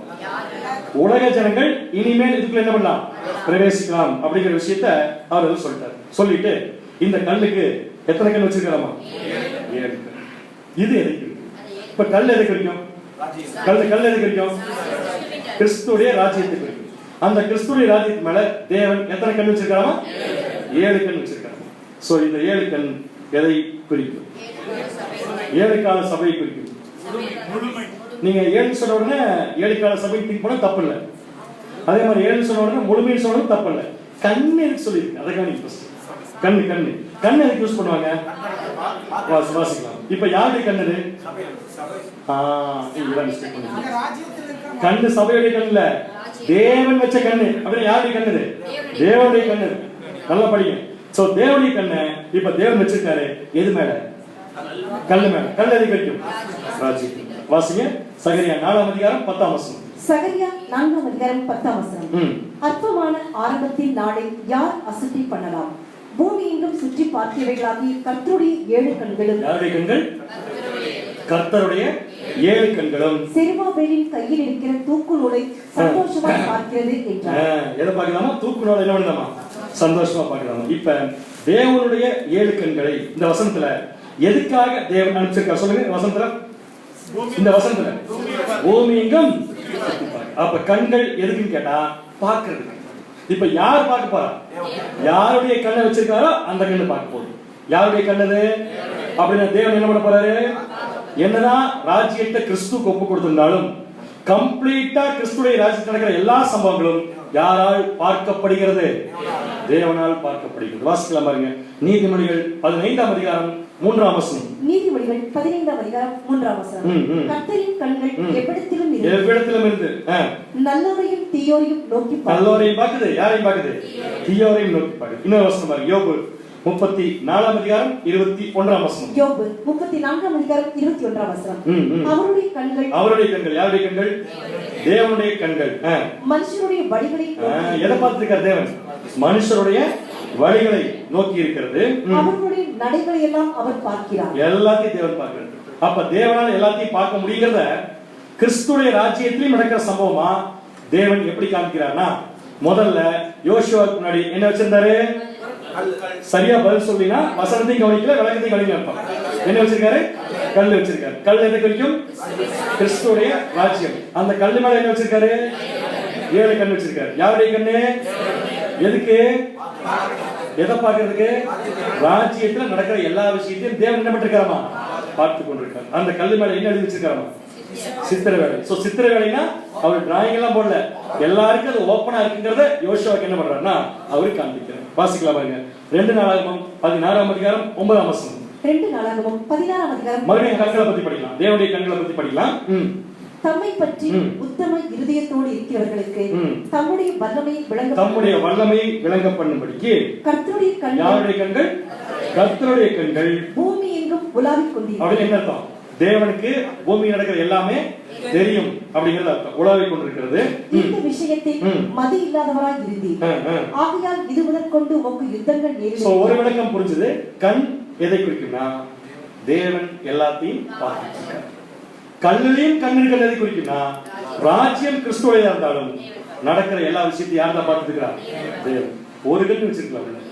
உலக ஜனங்கள் இனிமேல் இதுக்குள்ள என்ன பண்ணலாம், பிரவேசிக்கலாம் அப்படிங்கிற விஷயத்தை அவர் சொல்லிட்டார். சொல்லிட்டு இந்த கல்லுக்கு எத்தனை கல் வச்சிருக்காராமா, 7 கல். இது எதை குறிக்கும்? இப்ப கல் எதை குறிக்கும்? கல் எதை குறிக்கும்? கிறிஸ்துடைய ராஜ்யத்தை குறிக்கும். அந்த கிறிஸ்துடைய ராஜ்யத்து மேல தேவன் எத்தனை கண் வச்சிருக்காரா? 7 கண் வச்சிருக்காரு. சோ இந்த 7 கண் எதை குறிக்கும்? 7 கால சபையை குறிக்கும். நீங்க 7 சொன்ன உடனே 7 கால சபை திங்க் பண்ண தப்பு இல்லை. அதே மாதிரி 7 சொன்ன உடனே முழுமையை சொன்னது தப்பு இல்லை. கண் எதுக்கு சொல்லியிருக்கு அதை கவனிங்க ஃபர்ஸ்ட். கண் எதுக்கு யூஸ் பண்ணுவாங்க? வாசிக்கலாம். இப்ப யாருடைய கண் இது? கண்ணு சபையுடைய கண் இல்ல, தேவன் வச்ச கண்ணு. அப்படின்னா யாருடைய கண் இது? தேவனுடைய கண்ணு. நல்லா படிங்க. சோ தேவனுடைய கண்ணு இப்ப தேவன் வச்சிருக்காரு எது மேல? கல்லு மேல. கல் எதை குறிக்கும்? ராஜ்யம். வாசிங்க சகரியா 4ஆம் அதிகாரம் 10ஆம் வசனம். சகரியா 4ஆம் அதிகாரம் 10ஆம் வசனம். அற்பமான ஆரம்பத்தின் நாளை யார் அசட்டை பண்ணலாம்? பூமி எங்கும் சுற்றி பார்க்கிறவைகளாகி கர்த்தருடைய 7 கண்களும். யாருடைய கண்கள்? கர்த்தருடைய 7 கண்களும் செருபாபேலின் கையில் இருக்கிற தூக்கு நூலை சந்தோஷமாக பார்க்கிறது என்றார். எதை பார்க்கலாமா? தூக்கு நூலை என்ன பண்ணலாமா? சந்தோஷமா பார்க்கலாமா? இப்ப தேவனுடைய 7 கண்களை இந்த வசனத்துல எதுக்காக தேவன் அனுப்பிச்சிருக்கார் சொல்லுங்க. வசனத்துல இந்த வசனத்துல பூமி எங்கும். அப்ப கண்கள் எதுக்குன்னு கேட்டா பார்க்கிறதுக்கு. இப்ப யார் பார்க்க போறா? யாருடைய கண்ணை வச்சிருக்காரோ அந்த கண்ணு பார்க்க போகுது. யாருடைய கண்ணது? அப்படின்னா தேவன் என்ன பண்ண போறாரு? என்னதான் ராஜ்யத்தை கிறிஸ்துவுக்கு ஒப்பு கொடுத்திருந்தாலும் கம்ப்ளீட்டா கிறிஸ்துடைய ராஜ்யத்தில் நடக்கிற எல்லா சம்பவங்களும் யாரால் பார்க்கப்படுகிறது? தேவனால் பார்க்கப்படுகிறது. வாசிக்கலாம் பாருங்க. நீதிமொழிகள் 15ஆம் அதிகாரம் 3ஆம் வசனம். நீதிமொழிகள் 15ஆம் அதிகாரம் 3ஆம் வசனம். கர்த்தரின் கண்கள் எவ்விடத்திலும் இருந்து நல்லோரையும் தீயோரையும் நோக்கி பார்க்குது. நல்லோரையும் பார்க்குது. யாரையும் பார்க்குது? தீயோரையும் நோக்கி பார்க்குது. இன்னொரு வசனம் பாருங்க. யோபு 34ஆம் அதிகாரம் 21ஆம் வசனம். யோபு 34ஆம் அதிகாரம் 21ஆம் வசனம். அவருடைய கண்கள் யாருடைய கண்கள்? தேவனுடைய கண்கள். மனுஷருடைய வழிகளை எதை பார்த்திருக்கார் தேவன்? மனுஷருடைய வழிகளை நோக்கி இருக்கிறது. அவருடைய நடைகளை எல்லாம் அவர் பார்க்கிறார். எல்லாத்தையும் தேவன் பார்க்கிறார். அப்ப தேவனால் எல்லாத்தையும் பார்க்க முடியறத கிறிஸ்துடைய ராஜ்யத்திலும் நடக்கிற சம்பவமா தேவன் எப்படி காமிக்கிறார்னா, முதல்ல யோசுவாவுக்கு முன்னாடி என்ன வச்சிருந்தாரு? சரியா பதில் சொல்லினா வசனத்தையும் கவனிக்கல, விளக்கத்தையும் கவனிக்கல. என்ன வச்சிருக்காரு? கல் வச்சிருக்காரு. கல் எதை குறிக்கும்? கிறிஸ்துடைய ராஜ்யம். அந்த கல்லு மேல என்ன வச்சிருக்காரு? 7 கண் வச்சிருக்காரு. யாருடைய கண்ணு? எதுக்கு? எதை பார்க்கிறதுக்கு? ராஜ்யத்துல நடக்கிற எல்லா விஷயத்தையும் தேவன் என்ன பண்ணிருக்காராமா? பார்த்து கொண்டிருக்காரு. அந்த கல்லு மேல என்ன எழுதி வச்சிருக்காராமா? சித்திர வேலை. சோ சித்திர வேலைனா அவர் டிராயிங் எல்லாம் போடல, எல்லாருக்கும் அது ஓபனா இருக்குங்கறத யோசுவாக்கு என்ன பண்றாருன்னா அவரு காண்பிக்கிறார். வாசிக்கலாம் பாருங்க. 2 நாளாகமம் 16ஆம் அதிகாரம் 9ஆம் வசனம். 2 நாளாகமம் 16ஆம் அதிகாரம். மறுபடியும் கண்களை பத்தி படிக்கலாம். தேவனுடைய கண்களை பத்தி படிக்கலாம். தம்மை பற்றி உத்தம இருதயத்தோடு இருக்கிறவர்களுக்கு தம்முடைய வல்லமையை விளங்க பண்ணும்படிக்கு கர்த்தருடைய கண்கள். யாருடைய கண்கள்? கர்த்தருடைய கண்கள் பூமி எங்கும் உலாவிக் கொண்டிருக்கிறது. அப்படி என்ன அர்த்தம்? தேவனுக்கு பூமியில் நடக்கிற எல்லாமே தெரியும் அப்படிங்கிறது அர்த்தம். உலாவிக் கொண்டிருக்கிறது. இந்த விஷயத்தில் மதி இல்லாதவராய் இருந்தீர், ஆகையால் இது முதற்கொண்டு உமக்கு யுத்தங்கள் நேரிடும். சோ ஒரு விளக்கம் புரிஞ்சது. கண் எதை குறிக்கும்னா தேவன் எல்லாத்தையும் பார்த்துட்டு இருக்கார். கல்லிலையும் கண் இருக்கிறது எதை குறிக்கும்னா ராஜ்யம் கிறிஸ்துவையா இருந்தாலும் நடக்கிற எல்லா விஷயத்தையும் யார் தான் பார்த்துட்டு இருக்கிறார்? தேவன். ஒரு கண் வச்சிருக்கலாம்.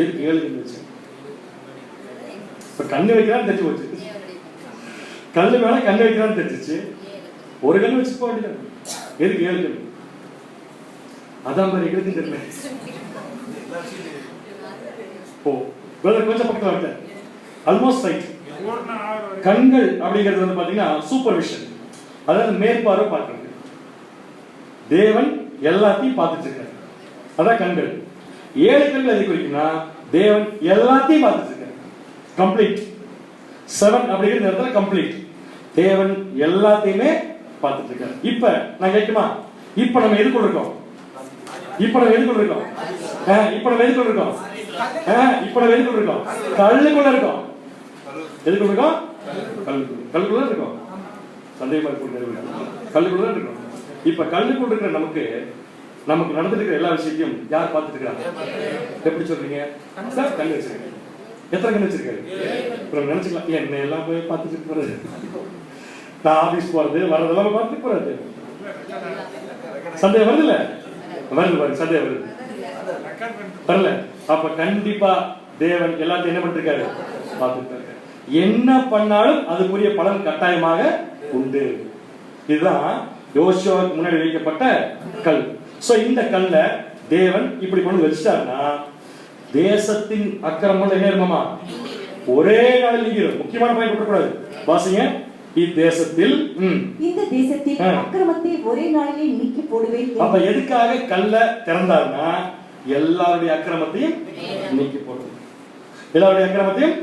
எதுக்கு 7 கண் வச்சு? இப்ப கண்ணு வைக்கிறான்னு தெரிஞ்சு போச்சு. கல்லு மேல கண்ணு வைக்கிறான்னு தெரிஞ்சிச்சு. ஒரு கண்ணு வச்சு போக வேண்டியது. எதுக்கு 7 கண்? அதான் மாதிரி எங்களுக்கு தெரியல. கொஞ்சம் பக்கத்துல வரல. Almost right. கண்கள் அப்படிங்கிறது வந்து பாத்தீங்கன்னா சூப்பர்விஷன், அதாவது மேற்பார்வை பார்க்கிறது. தேவன் எல்லாத்தையும் பார்த்துட்டு இருக்காரு. அதான் கண்கள். 7 கண்கள் எதை குறிக்கும்னா தேவன் எல்லாத்தையும் பார்த்துட்டு இருக்காரு. கம்ப்ளீட். 7 அப்படிங்கிற இடத்துல கம்ப்ளீட். தேவன் எல்லாத்தையுமே பார்த்துட்டு இருக்காரு. இப்ப நான் கேட்குமா, இப்ப நம்ம எதுக்குள்ள இருக்கோம்? கல்லுக்குள்ள இருக்கோம். எதுக்குள்ள இருக்கோம்? கல்லுக்குள்ள இருக்கோம். சந்தேகமா கல்லுக்குள்ள இருக்கோம். இப்ப கல்லுக்குள்ள இருக்கிற நமக்கு நடந்துட்டு இருக்கிற எல்லா விஷயத்தையும் யார் பார்த்துட்டு இருக்காங்க? எப்படி சொல்றீங்க? கல் வச்சிருக்கேன். எத்தனை கண் வச்சிருக்காரு? நினைச்சுக்கலாம், என்ன எல்லாம் போய் பார்த்துட்டு போறது, நான் ஆபீஸ் போறது வரதெல்லாம் பார்த்துட்டு போறது. சந்தேகம் வருது இல்ல? வருது. சந்தேகம் வருது வரல. அப்ப கண்டிப்பா தேவன் எல்லாத்தையும் என்ன பண்ணிருக்காரு? பார்த்துட்டு. என்ன பண்ணாலும் அதுக்குரிய பலன் கட்டாயமாக உண்டு. இதுதான் யோசுவாவுக்கு முன்னாடி வைக்கப்பட்ட கல். சோ இந்த கல்ல தேவன் இப்படி கொண்டு வச்சிட்டாருன்னா தேசத்தின் அக்கிரமம் என்ன இருக்குமா ஒரே நாளில் நீங்கிடும். முக்கியமான பாயிண்ட் விட்டுறக்கூடாது. வாசிங்க. இத்தேசத்தில் இந்த தேசத்தில் அக்கிரமத்தை ஒரே நாளிலே நீக்கி போடுவேன். அப்ப எதுக்காக கல்ல திறந்தாருன்னா எல்லாருடைய அக்கிரமத்தையும் நீக்கி போடுது. எல்லாருடைய அக்கிரமத்தையும்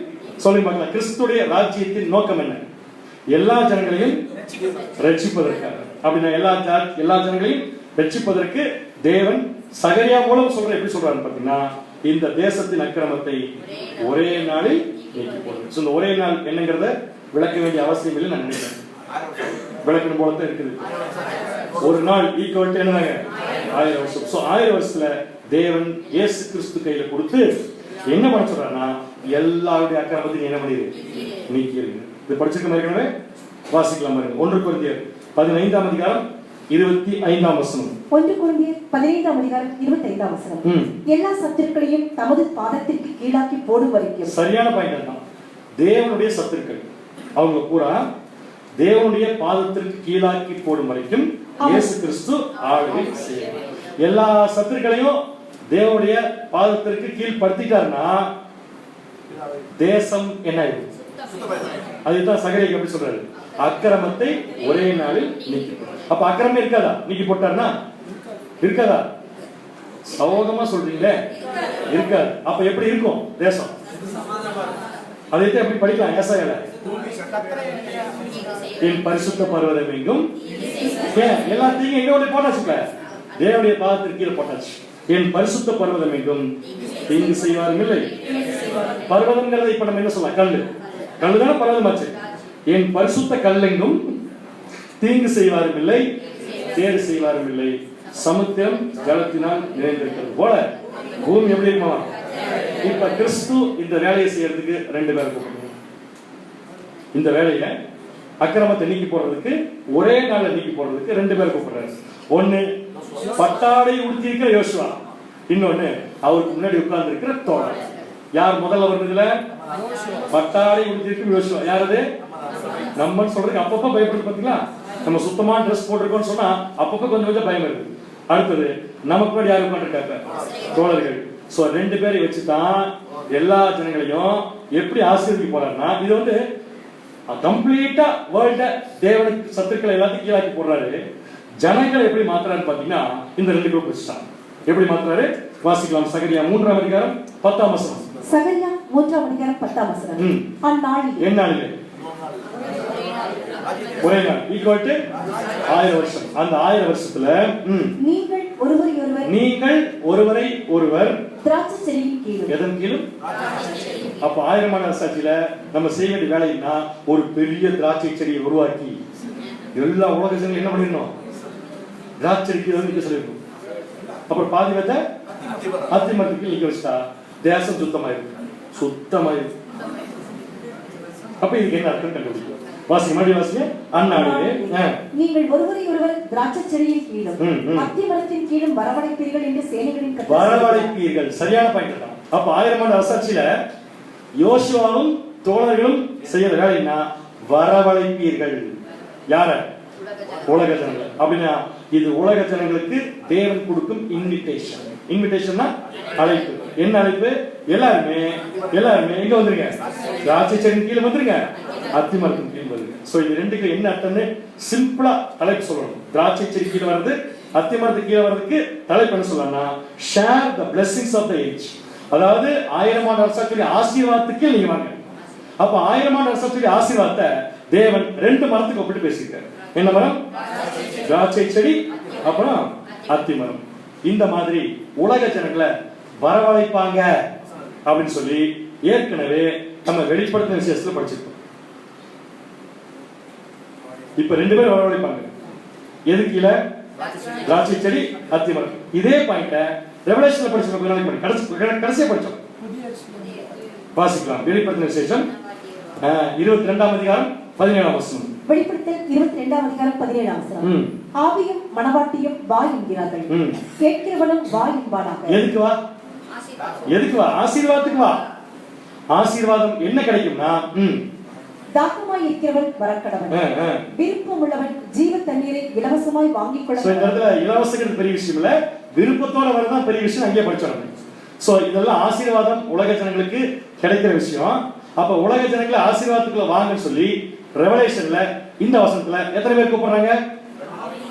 சொல்லி பார்க்கலாம். கிறிஸ்துடைய ராஜ்யத்தின் நோக்கம் என்ன? எல்லா ஜனங்களையும் ரட்சிப்பதற்காக. அப்படின்னா எல்லா ஜனங்களையும் ரட்சிப்பதற்கு தேவன் சகரியா மூலம் சொல்ற எப்படி சொல்றாரு பாத்தீங்கன்னா இந்த தேசத்தின் அக்கிரமத்தை ஒரே நாளில் நீக்கி போடுது. இந்த ஒரே நாள் என்னங்கிறத விளக்க வேண்டிய அவசியம் இல்லை நான் நினைக்கிறேன். விளக்கணும் போலதான் இருக்குது. ஒரு நாள் ஈக்குவல் என்னதாங்க 1000 வருஷம். சோ 1000 வருஷத்துல தேவன் இயேசு கிறிஸ்து கையில கொடுத்து என்ன பண்ண சொல்றாருன்னா எல்லாருடைய அக்கிரமத்தையும் என்ன பண்ணிடு நீக்கிடுங்க. இது படிச்சிருக்க ஏற்கனவே வாசிக்கலாம் பாருங்க. 1 கொரிந்தியர் 15ஆம் அதிகாரம் 25ஆம் வசனம். 1 கொரிந்தியர் 15ஆம் அதிகாரம் 25ஆம் வசனம். எல்லா சத்துருக்களையும் தமது பாதத்திற்கு கீழாக்கி போடும் வரைக்கும். சரியான பாயிண்ட் தான். தேவனுடைய சத்துருக்கள் அவங்க பூரா தேவனுடைய பாதத்திற்கு கீழாக்கி போடும் வரைக்கும் இயேசு கிறிஸ்து ஆளுகை செய்வார். எல்லா சத்துருக்களையும் தேவனுடைய பாதத்திற்கு கீழ்படுத்திட்டாருன்னா தேசம் என்ன ஆயிடும்? அதுதான் சகரியா எப்படி சொல்றாரு? அக்கிரமத்தை ஒரே நாளில் நீக்கி. அப்ப அக்கிரமே இருக்காதா? நீக்கி போட்டாருன்னா இருக்காதா? சோகமா சொல்றீங்களே இருக்காது. அப்ப எப்படி இருக்கும் தேசம்? அதைத்தான் எப்படி படிக்கலாம்? ஏசாயால என் பரிசுத்த பர்வதம் எங்கும் எல்லாத்தையும் எங்க போட்டாச்சுல தேவனுடைய பாதத்திற்கு கீழே போட்டாச்சு. என் பரிசுத்த பர்வதம் எங்கும் தீங்கு செய்வாரும் இல்லை. பர்வதம்ங்கிறத இப்ப நம்ம என்ன சொல்லலாம்? கல்லு. கல்லுதான பர்வதமாச்சு. என் பரிசுத்த கல்லெங்கும் தீங்கு செய்வாரும் இல்லை, கேடு செய்வாரும் இல்லை. சமுத்திரம் ஜலத்தினால் நிறைந்திருக்கிறது போல பூமி எப்படி இருக்குமா? இப்ப கிறிஸ்து இந்த வேலையை செய்யறதுக்கு 2 பேர் கூப்பிடுறாங்க. இந்த வேலையை அக்கிரமத்தை நீக்கி போடுறதுக்கு ஒரே நாள்ல நீக்கி போடுறதுக்கு 2 பேர் கூப்பிடுறாரு. ஒண்ணு பட்டாடை உடுத்தி இருக்கிற யோசுவா, இன்னொன்னு அவருக்கு முன்னாடி உட்கார்ந்து இருக்கிற தோழர். யார் முதல்ல வருதுல? பட்டாடை உடுத்தி இருக்கிற யோசுவா. யாரது? நம்ம சொல்றதுக்கு அப்பப்ப பயப்படுது பாத்தீங்களா? நம்ம சுத்தமா ட்ரெஸ் போட்டிருக்கோம்னு சொன்னா அப்பப்ப கொஞ்சம் கொஞ்சம் பயம் இருக்கு. அடுத்தது நமக்கு முன்னாடி யாரு உட்காந்துருக்காங்க? தோழர்கள். சோ 2 பேரை வச்சுதான் எல்லா ஜனங்களையும் எப்படி ஆசீர்வதிக்க போறாருன்னா இது கம்ப்ளீட்டா வேர்ல்ட தேவனுக்கு சத்துக்களை எல்லாத்தையும் கீழாக்கி போடுறாரு. ஜனங்களை எப்படி மாத்துறாரு பாத்தீங்கன்னா இந்த 2 குரூப் வச்சுட்டான். எப்படி மாத்துறாரு வாசிக்கலாம். சகரியா 3ஆம் அதிகாரம் 10ஆம் வசனம். சகரியா 3ஆம் அதிகாரம் 10ஆம் வசனம். அந்நாளிலே எந்நாளிலே ஒரே நாள் ஈக்குவல் டு 1000 வருஷம். அந்த 1000 வருஷத்துல நீங்கள் ஒருவரை ஒருவர் திராட்சை செடியின் கீழ். எதன் கீழும்? அப்ப 1000 ஆண்டு அரசாட்சியில நம்ம செய்ய வேண்டிய வேலைன்னா ஒரு பெரிய திராட்சை செடியை உருவாக்கி எல்லா உலக ஜனங்களும் என்ன பண்ணிடணும்? திராட்சை செடிக்கு நிக்க சொல்லிருக்கணும். அப்புறம் பாதி வச்ச அத்தி மரத்துக்கு நிக்க வச்சுட்டா தேசம் சுத்தமாயிருக்கு. அப்ப இதுக்கு என்ன அர்த்தம் கண்டுபிடிக்கும்? வாசிங்க மறுபடியும் வாசிங்க. அந்நாளிலே நீங்கள் ஒருவரை ஒருவர் திராட்சை செடியின் கீழும் அத்தி மரத்தின் கீழும் வரவழைப்பீர்கள் என்று சேனைகளின் கர்த்தர். வரவழைப்பீர்கள் சரியான பாயிண்ட் தான். அப்ப 1000 ஆண்டு அரசாட்சியில யோசுவாவும் தோழர்களும் செய்யற வேலைன்னா வரவழைப்பீர்கள். யார? உலக ஜனங்கள். அப்படின்னா இது உலக ஜனங்களுக்கு தேவன் கொடுக்கும் இன்விடேஷன். இன்விடேஷன்னா அழைப்பு. என்ன அழைப்பு? எல்லாருமே எங்க வந்துருங்க? திராட்சை செடியின் கீழே வந்துருங்க, அத்தி மரத்தின் கீழ் வந்துருங்க. சோ இது 2க்கு என்ன அர்த்தம்னு சிம்பிளா தலைப்பு சொல்லணும். திராட்சை செடி கீழே வருது, அத்தி மரத்துக்கு கீழே வர்றதுக்கு தலைப்பு என்ன சொல்லலாம்னா share the blessings of the age. அதாவது 1000 ஆண்டு அரசாட்சியுடைய ஆசீர்வாதத்துக்கு நீங்க வாங்க. அப்ப 1000 ஆண்டு அரசாட்சியுடைய ஆசீர்வாதத்தை தேவன் 2 மரத்துக்கு ஒப்பிட்டு பேசியிருக்காரு. என்ன மரம்? திராட்சை செடி, அப்புறம் அத்தி மரம். இந்த மாதிரி உலக ஜனங்களை வரவழைப்பாங்க அப்படின்னு சொல்லி ஏற்கனவே நம்ம வெளிப்படுத்தின விசேஷத்துல படிச்சிருக்கோம். இப்ப 2 பேர் வரவழைப்பாங்க. எது கீழே? திராட்சை செடி, அத்தி மரம். இதே பாயிண்ட ரெவலேஷன்ல படிச்சிருக்கோம். கடைசியா படிச்சோம். வாசிக்கலாம். வெளிப்படுத்தின விசேஷம் 22ஆம் அதிகாரம் 17ஆம் வசனம். வெளிப்படுத்தல் 22ஆம் அதிகாரம் 17ஆம் வசனம். ஆவியும் மனவாட்டியும் வா என்கிறார்கள், கேட்கிறவனும் வா என்பானாக. எதுக்கு வா? ஆசீர்வாதத்துக்கு வா. ஆசீர்வாதம் என்ன கிடைக்கும்னா தாகமாய் இருக்கிறவன் வரக்கடவன், விருப்பம் உள்ளவன் ஜீவ தண்ணீரை இலவசமாய் வாங்கிக் கொள்ள. இந்த இடத்துல இலவசங்கிறது பெரிய விஷயம் இல்ல, விருப்பத்தோட வரதான் பெரிய விஷயம். அங்கேயே படிச்சோம். சோ இதெல்லாம் ஆசீர்வாதம் உலக ஜனங்களுக்கு கிடைக்கிற விஷயம். அப்ப உலக ஜனங்களை ஆசீர்வாதத்துக்குள்ள வாங்கன்னு சொல்லி ரெவலேஷன்ல இந்த வசனத்துல எத்தனை பேர் கூப்பிடுறாங்க?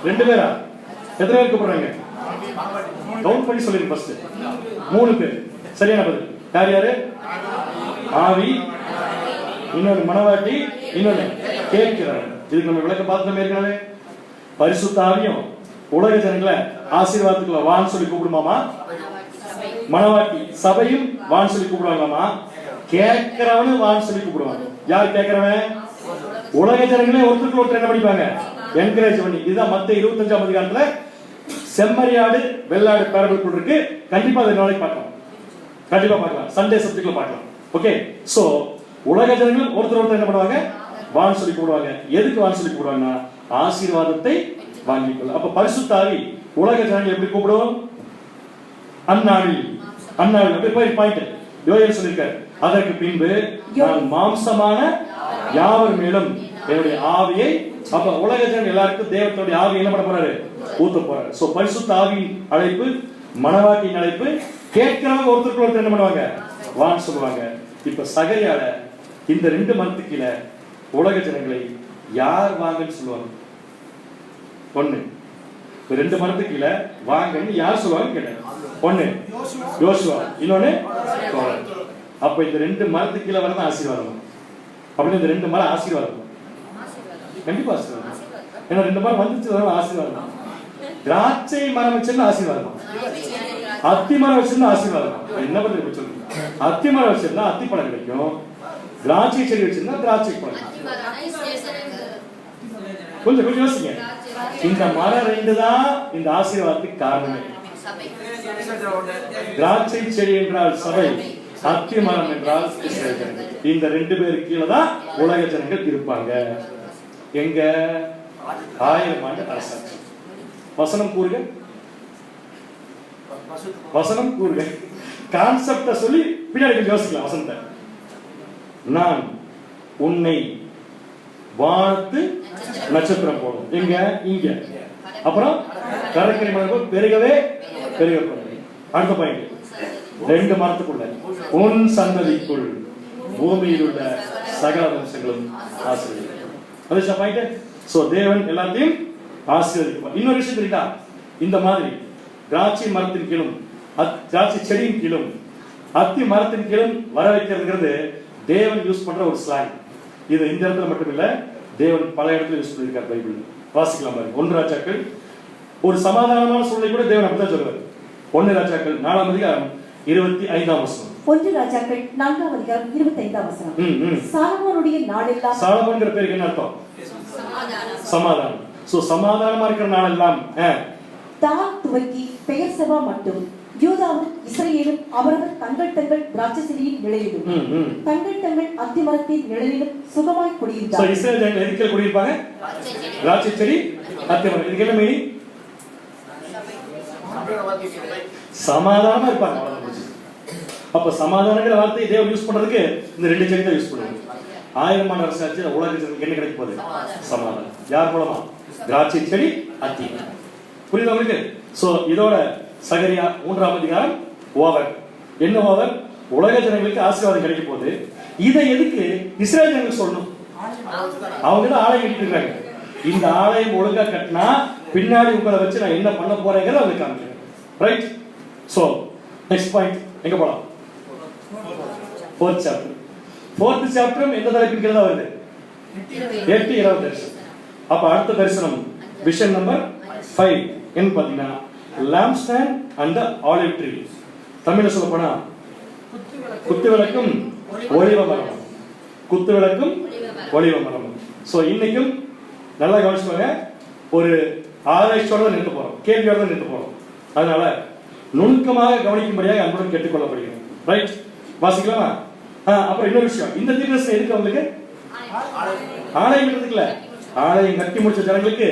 2 பேரா? எத்தனை பேர் கூப்பிடுறாங்க? கவுண்ட் பண்ணி சொல்லிருங்க. ஃபர்ஸ்ட் 3 பேர். சரியான பதில். யார் யாரு? ஆவி, இன்னொரு மனவாட்டி, இன்னொரு கேட்கிறார். இதுக்கு நம்ம விளக்க பார்த்தோம் ஏற்கனவே. பரிசுத்த ஆவியும் உலக ஜனங்களை ஆசீர்வாதத்துக்குள்ள வான்னு சொல்லி கூப்பிடுமாமா? மனவாட்டி சபையும் வான்னு சொல்லி கூப்பிடுவாங்களாமா? கேட்கிறவனு வான்னு சொல்லி கூப்பிடுவாங்க. யார் கேட்கிறவன்? உலக ஜனங்களே ஒருத்தருக்கு ஒருத்தர் என்ன பண்ணிப்பாங்க? என்கரேஜ் பண்ணி. இதுதான் மத்த 25ஆம் அதிகாரத்துல செம்மறியாடு வெள்ளாடு பேரபிள் இருக்கு. கண்டிப்பா அதை நாளைக்கு பார்க்கலாம். கண்டிப்பா பார்க்கலாம். சண்டே சப்ஜெக்ட்ல பார்க்கலாம். ஓகே. சோ உலக ஜனங்கள் ஒருத்தர் ஒருத்தர் என்ன பண்ணுவாங்க? வான்னு சொல்லி கூப்பிடுவாங்க. எதுக்கு வான்னு சொல்லி கூப்பிடுவாங்கன்னா ஆசீர்வாதத்தை வாங்கிக்கொள்ள. அப்ப பரிசுத்த ஆவி உலக ஜனங்கள் எப்படி கூப்பிடுவோம்? அந்நாளில். அந்நாளில் அப்படி போய் பாயிண்ட் யோயேல் சொல்லிருக்காரு. அதற்கு பின்பு நான் மாம்சமான யாவர் மேலும் என்னுடைய ஆவியை. அப்ப உலக ஜனங்கள் எல்லாருக்கும் தேவனுடைய ஆவி என்ன பண்ண போறாரு? ஊத்த போறாரு. சோ பரிசுத்த ஆவியின் அழைப்பு, மனவாட்டியின் அழைப்பு, கேட்கிறவங்க ஒருத்தருக்கு ஒருத்தர் என்ன பண்ணுவாங்க? வான்னு சொல்லுவாங்க. இப்ப சகரியால இந்த 2 மரத்துக்கு கீழே உலக ஜனங்களை யார் வாங்கன்னு சொல்லுவாங்க? 1 2 மரத்துக்கு கீழே வாங்கன்னு யார் சொல்லுவாங்க கேட்டாங்க. 1 யோசுவா, இன்னொன்னு கோரேத். அப்ப இந்த 2 மரத்துக்கு கீழே வரதான் ஆசீர்வாதம். அப்படின்னு இந்த 2 மரம் ஆசீர்வாதம். கண்டிப்பா ஆசீர்வாதம். ஏன்னா 2 மரம் வந்துச்சு ஆசீர்வாதம். திராட்சை மரம் வச்சிருந்தா ஆசீர்வாதம், அத்தி மரம் வச்சிருந்தா ஆசீர்வாதம். என்ன பண்றது சொல்லுங்க? அத்தி மரம் வச்சிருந்தா அத்தி பழம் கிடைக்கும், திராட்சை செடி வச்சிருந்தா திராட்சை பழம். கொஞ்சம் கொஞ்சம் யோசிங்க. இந்த மரம் 2 தான் இந்த ஆசீர்வாதத்துக்கு காரணமே. திராட்சை செடி என்றால் சபை, அத்தி மரம் என்றால் இஸ்ரவேல் ஜனங்கள். இந்த 2 பேருக்கு கீழே தான் உலக ஜனங்கள் இருப்பாங்க. எங்க 1000 ஆண்டு அரசாட்சி. வசனம் கூறுக, வசனம் கூறுக. கான்செப்ட சொல்லி பின்னாடி யோசிக்கலாம். வசனத்தை நான் உன்னை வாழ்த்து நட்சத்திரம் போடும். எங்க? இங்க. அப்புறம் கடற்கரை மரம் பெருகவே பெருகப்படும். அடுத்த பாயிண்ட் 2 மரத்துக்குள்ள உன் சந்ததிக்குள் பூமியில் உள்ள சகல வம்சங்களும் ஆசீர்வதிக்கப்படும். அது பாயிண்ட். சோ தேவன் எல்லாத்தையும் ஆசீர்வதிப்பார். இன்னொரு விஷயம் தெரியுதா? இந்த மாதிரி திராட்சை மரத்தின் கீழும் திராட்சை செடியின் கீழும் அத்தி மரத்தின் கீழும் வர வைக்கிறதுங்கிறது தேவன் யூஸ் பண்ற ஒரு ஸ்லாங். இது இந்த இடத்துல மட்டும் இல்ல, தேவன் பல இடத்துல யூஸ் பண்ணிருக்கார். பைபிள் வாசிக்கலாம் பாருங்க. 1 ராஜாக்கள் ஒரு சமாதானமான சூழ்நிலை கூட தேவன் அப்படிதான் சொல்லுவார். 1 ராஜாக்கள் 4ஆம் அதிகாரம் 25ஆம் வசனம். 1 ராஜாக்கள் 4ஆம் அதிகாரம் 25ஆம் வசனம். சாலமோனுடைய நாளெல்லாம். சாலமோன்ங்கிற பேருக்கு என்ன அர்த்தம்? சமாதானம். சோ சமாதானமா இருக்கிற நாளெல்லாம் தான் துவக்கி பெயர்செபா மட்டும் யூதாவும் இஸ்ரவேலும் அவரவர் தங்கள் தங்கள் திராட்சை செடியின் நிழலிலும் தங்கள் தங்கள் அத்திமரத்தின் நிழலிலும் சுகமாய் குடியிருந்தார்கள். சோ இஸ்ரவேல் ஜனங்கள் எதுக்கு குடியிருப்பாங்க? திராட்சை செடி, அத்திமரம். இதுக்கு என்ன மீனிங்? சமாதானமா இருப்பாங்க. அப்ப சமாதானங்கிற வார்த்தையை தேவன் யூஸ் பண்றதுக்கு இந்த 2 செடி தான் யூஸ் பண்ணுவாங்க. 1000 ஆண்டு அரசாட்சி உலக ஜனங்களுக்கு என்ன கிடைக்க போகுது? சமாதானம். யார் மூலமா? திராட்சை செடி, அத்தி. புரியுதா உங்களுக்கு? சோ இதோட சகரியா 3ஆம் அதிகாரம் ஓவர். என்ன ஓவர்? உலக ஜனங்களுக்கு ஆசீர்வாதம் கிடைக்க போகுது. இதை எதுக்கு இஸ்ரவேல் ஜனங்களுக்கு சொல்லணும்? அவங்க தான் ஆலயம் கட்டிட்டு இருக்காங்க. இந்த ஆலயம் ஒழுங்கா கட்டினா பின்னாடி உங்களை வச்சு நான் என்ன பண்ண போறேங்கிறத அவங்களுக்கு காமிக்கிறேன். ரைட்? சோ நெக்ஸ்ட் பாயிண்ட் எங்க போலாம்? 4th chapter. 4th சாப்டரும் எந்த தலைப்பின் கீழ வருது? 8 இரவு தரிசனம். அப்ப அடுத்த தரிசனம் விஷன் நம்பர் 5 என்ன பாத்தீங்கன்னா லாம்ப்ஸ்டாண்ட் அண்ட் தி ஆலிவ் ட்ரீ. தமிழ்ல சொல்ல போனா குத்து விளக்கும் ஒலிவ மரம். குத்து விளக்கும் ஒலிவ மரம். சோ இன்னைக்கும் நல்லா கவனிச்சுக்கோங்க. ஒரு ஆராய்ச்சியோட தான் நிறுத்த போறோம், கேள்வியோட தான் நிறுத்த போறோம். அதனால நுணுக்கமாக கவனிக்கும்படியாக அன்புடன் கேட்டுக்கொள்ளப்படுகிறோம். ரைட்? வாசிக்கலாமா? அப்புறம் இன்னொரு விஷயம், இந்த தீர்க்கதரிசனம் எதுக்கு உங்களுக்கு? ஆலயம் கட்டுறதுக்குல, ஆலயம் கட்டி முடிச்ச ஜனங்களுக்கு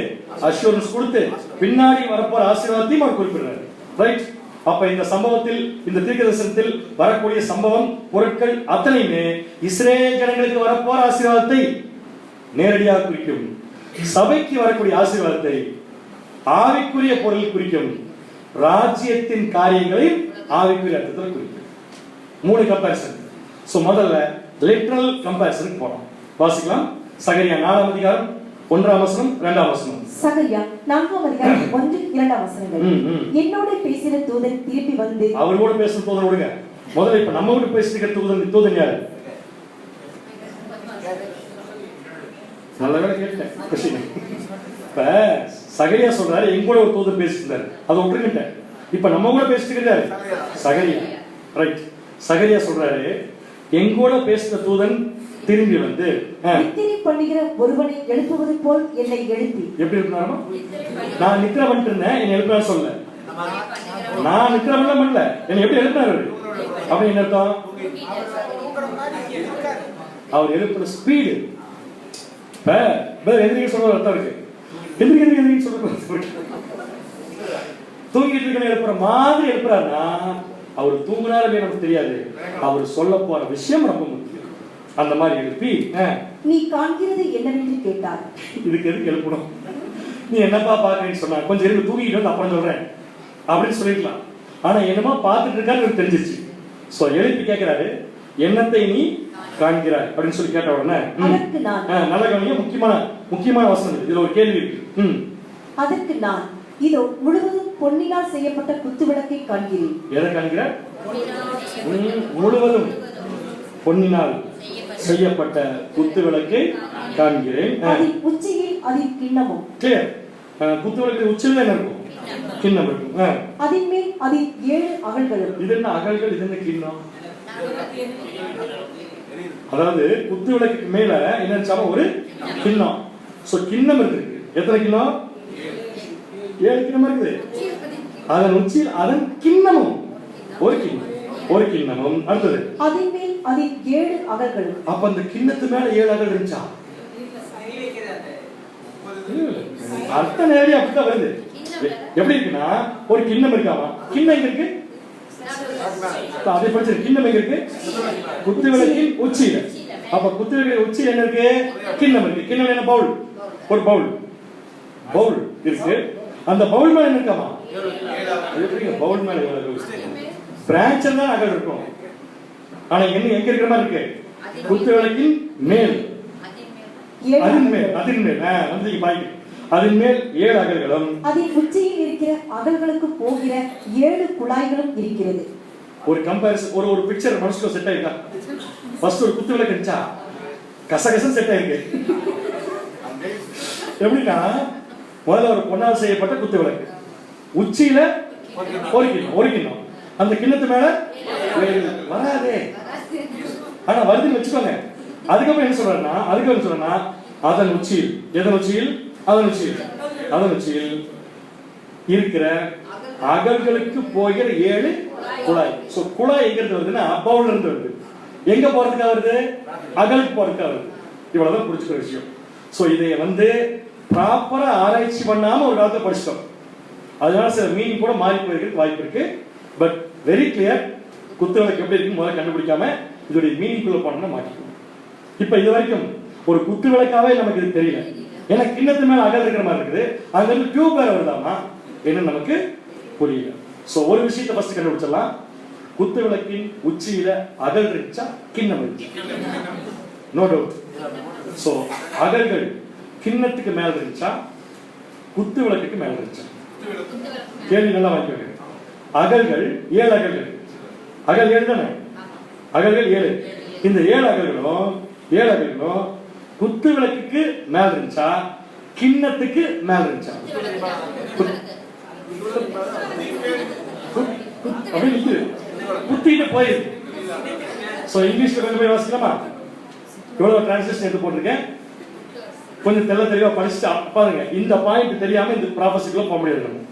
அஷூரன்ஸ் கொடுத்து பின்னாடி வரப்போற ஆசீர்வாதத்தையும் அவர் குறிப்பிடுறாரு. ரைட்? அப்ப இந்த சம்பவத்தில், இந்த தீர்க்கதரிசனத்தில் வரக்கூடிய சம்பவம், பொருட்கள் அத்தனையுமே இஸ்ரேல் ஜனங்களுக்கு வரப்போற ஆசீர்வாதத்தை நேரடியாக குறிக்கும். சபைக்கு வரக்கூடிய ஆசீர்வாதத்தை ஆவிக்குரிய பொருள் குறிக்கும். ராஜ்யத்தின் காரியங்களை ஆவிக்குரிய அர்த்தத்தில் குறிக்கும். 3 கம்பேரிசன். சோ முதல்ல லிட்டரல் கம்பேரிசன் போறோம். வாசிக்கலாம். சகரியா 4ஆம் அதிகாரம் 1ஆம் வசனம் 2ஆம் வசனம். சகரியா 4ஆம் அதிகாரம் 1 2ஆம் வசனங்கள். என்னோட பேசின தூதன் திருப்பி வந்து, அவரோட பேசின தூதன் விடுங்க. முதல்ல இப்ப நம்ம கூட பேசிட்டு தூதன் யாரு? நல்ல வேலை கேட்டேன். இப்ப சகரியா சொல்றாரு, எங்க கூட ஒரு தூதன் பேசிட்டு இருந்தாரு, அதை விட்டுருக்கிட்டேன். இப்ப நம்ம கூட பேசிட்டு இருக்காரு சகரியா. ரைட். சகரியா சொல்றாரு, எங்கூட பேசின தூதன் திரும்பி வந்து நித்திரை பண்ணுகிற ஒருவனை எழுப்புவது போல் என்னை எழுப்பி. எப்படி இருந்தாருமா? நான் நித்திரை பண்ணிட்டு இருந்தேன், என்னை எழுப்பினாரு சொல்ல. நான் நித்திரை பண்ணல, என்னை எப்படி எழுப்பினாரு அப்படின்னு என்ன அர்த்தம்? அவர் எழுப்புற ஸ்பீடு. எதிரிக்கு சொல்ற அர்த்தம் இருக்கு. எதிரிக்கு சொல்ற தூங்கிட்டு இருக்க எழுப்புற மாதிரி எழுப்புறாருன்னா, அவர் தூங்குனாரு நமக்கு தெரியாது, அவர் சொல்ல போற விஷயம் ரொம்ப முக்கியம். அந்த மாதிரி எழுப்பி, நீ காண்கிறது என்னவென்று கேட்டார். இதுக்கு எதுக்கு எழுப்பணும்? நீ என்னப்பா பாக்குறேன்னு சொன்னா, கொஞ்சம் இருந்து தூங்கிட்டு வந்து அப்புறம் சொல்றேன் அப்படின்னு சொல்லிருக்கலாம். ஆனா என்னமா பார்த்துட்டு இருக்கான்னு தெரிஞ்சிச்சு. சோ எழுப்பி கேட்கிறாரு, என்னத்தை நீ காண்கிறாய் அப்படின்னு சொல்லி கேட்ட உடனே, நல்ல கவனிங்க, முக்கியமான வசனம். இதுல ஒரு கேள்வி இருக்கு. அதற்கு நான், இதோ முழுவதும் பொன்னினால் செய்யப்பட்ட குத்துவிளக்கை காண்கிறேன். எதை காண்கிறார்? முழுவதும் பொன்னினால் செய்யப்பட்ட குத்துவிளக்கை காண்கிறேன். அதின் உச்சியில் அதின் கிண்ணமும். கிளியர். குத்துவிளக்கு உச்சியில் என்ன இருக்கும்? கிண்ணம் இருக்கும். அதின் மேல் அதின் 7 அகல்களும். இது என்ன அகல்கள்? இது என்ன கிண்ணம்? அதாவது குத்துவிளக்கு மேல என்ன ஒரு கிண்ணம். சோ கிண்ணம் இருக்கு. எத்தனை கிண்ணம்? 7 கிண்ணம் இருக்குது. அதன் உச்சியில் அதன் கிண்ணமும், ஒரு கிண்ணமும். அடுத்தது அதின் மேல் அதின் 7 அகல்களும். அப்ப அந்த கிண்ணத்து மேல 7 அகல் இருந்துச்சா? அர்த்தம் நேரடி அப்படித்தான் வருது. எப்படி இருக்குன்னா, ஒரு கிண்ணம் இருக்காமா, கிண்ணம் எங்க இருக்கு? அதை படிச்சு கிண்ணம் எங்க இருக்கு? குத்துவிளக்கின் உச்சியில. அப்ப குத்துவிளக்கின் உச்சியில என்ன இருக்கு? கிண்ணம் இருக்கு. கிண்ணம் என்ன? பவுல். ஒரு பவுல் இருக்கு. அந்த பவுல் மேல என்ன இருக்காமா? பவுல் மேல பிரான்ச் தான் அகல் இருக்கும். ஆனா என்ன எங்க இருக்கிற மாதிரி இருக்கு? குத்துவிளக்கின் மேல், அதன் மேல் வந்து பாய்க்கு, அதன் மேல் 7 அகல்களும், அதின் உச்சியில் இருக்கிற அகல்களுக்கு போகிற 7 குழாய்களும் இருக்கிறது. ஒரு கம்பேரிசன், ஒரு பிக்சர் மனசுல செட் ஆயிருக்கா? ஃபர்ஸ்ட் ஒரு குத்துவிளக்கு இருந்துச்சா, கசகசம் செட் ஆயிருக்கு. எப்படின்னா, முதல்ல ஒரு பொன்னால் செய்யப்பட்ட குத்துவிளக்கு, உச்சியில ஒரு கிண்ணம், அந்த கிண்ணத்து மேல வராதே, ஆனா வருதுன்னு வச்சுக்கோங்க. அதுக்கப்புறம் என்ன சொல்றேன்னா, அதன் உச்சியில், எதன் உச்சியில்? அதன் உச்சியில் இருக்கிற அகல்களுக்கு போகிற 7 குழாய். சோ குழாய் எங்க இருந்து வருதுன்னா, பவுல்ல இருந்து வருது. எங்க போறதுக்காக வருது? அகலுக்கு போறதுக்காக வருது. இவ்வளவுதான் புரிஞ்சுக்கிற விஷயம். சோ இதை வந்து ப்ராப்பரா ஆராய்ச்சி பண்ணாம ஒரு காலத்துல படிச்சிட்டோம். அதனால சில மீனிங் கூட மாறி போயிருக்க வாய்ப்பு இருக்கு. பட் வெரி கிளியர், குத்துவிளக்கு எப்படி இருக்கு முதல்ல கண்டுபிடிக்காம இதோடைய மீனிங் குள்ள போனோம்னா மாட்டிக்கணும். இப்ப இது வரைக்கும் ஒரு குத்துவிளக்காவே நமக்கு இது தெரியல. ஏன்னா கிண்ணத்து மேல அகல் இருக்கிற மாதிரி இருக்குது, அங்க இருந்து டியூப் வேற வருதாமா என்ன நமக்கு புரியல. சோ ஒரு விஷயத்தை ஃபர்ஸ்ட் கண்டுபிடிச்சிடலாம். குத்துவிளக்கின் உச்சியில அகல் இருந்துச்சா, கிண்ணம் இருந்துச்சு? No doubt. சோ அகல்கள் கிண்ணத்துக்கு மேல இருந்துச்சா, குத்துவிளக்குக்கு மேல இருந்துச்சா? கேள்வி நல்லா வாங்கிக்கோங்க. அகல்கள் 7 அகல்கள், அகல் 7 தானே? அகல்கள் 7. இந்த 7 அகல்களும் குத்துவிளக்குக்கு மேல இருந்துச்சா, கிண்ணத்துக்கு மேல இருந்துச்சா? அப்படி நிக்குது, குத்திட்டு போயிருக்கு. சோ இங்கிலீஷ்ல கொஞ்சம் போய் வாசிக்கலாமா? இவ்வளவு டிரான்ஸ்லேஷன் எடுத்து போட்டிருக்கேன், கொஞ்சம் தெளிவா படிச்சுட்டு பாருங்க. இந்த பாயிண்ட் தெரியாம இந்த ப்ராபசிக்குள்ள போக முடியாது. நம்ம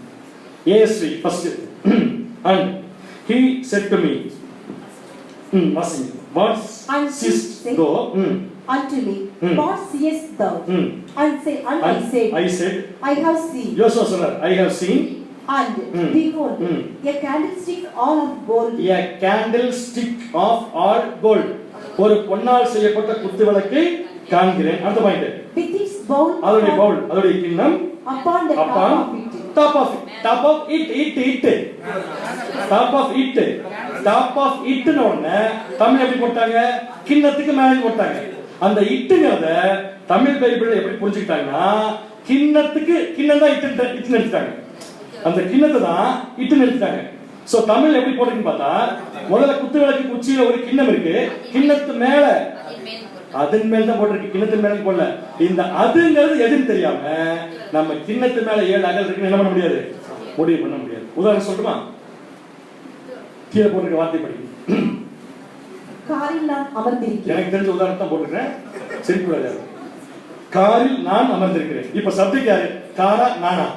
ASV first. And he said to me, what seest thou? Unto me, what seest thou? And I said, I have seen. Joshua said, I have seen. And behold, a candlestick all of gold. A candlestick of all gold. ஒரு பொன்னால் செய்யப்பட்ட குத்துவிளக்கை காண்கிறேன். அடுத்த point. With its bowl. அதோட பவுல், அதோட கிண்ணம். Upon the top of it. Top of it. Top of it. Top of it னோட Tamil எப்படி போட்டாங்க? கிண்ணத்துக்கு மேல போட்டாங்க. அந்த இட்டுங்கறத தமிழ் பைபிள்ல எப்படி புரிஞ்சுக்கிட்டாங்கன்னா கிண்ணத்துக்கு கிண்ணம் தான் இட்டு நிறுத்திட்டாங்க. அந்த கிண்ணத்தை தான் இட்டு நிறுத்திட்டாங்க. சோ தமிழ் எப்படி போட்டுன்னு பார்த்தா முதல்ல குத்துவிளக்கு உச்சியில ஒரு கிண்ணம் இருக்கு. கிண்ணத்து மேல அதன் மேல தான் போட்டிருக்கு. கிண்ணத்து மேல போடல. இந்த அதுங்கிறது எதுன்னு தெரியாம நம்ம கிண்ணத்து மேல 7 அகல் இருக்குன்னு என்ன பண்ண முடியாது? முடிவு பண்ண முடியாது. உதாரணம் சொல்லட்டுமா? கீழே போட்டிருக்க வார்த்தை படி. காரில் நான் அமர்ந்திருக்கிறேன். எனக்கு தெரிஞ்ச உதாரணத்தை போட்டுக்கிறேன். சிரிக்கூடாது. காரில் நான் அமர்ந்திருக்கிறேன். இப்ப சப்ஜெக்ட் யாரு? காரா நானா?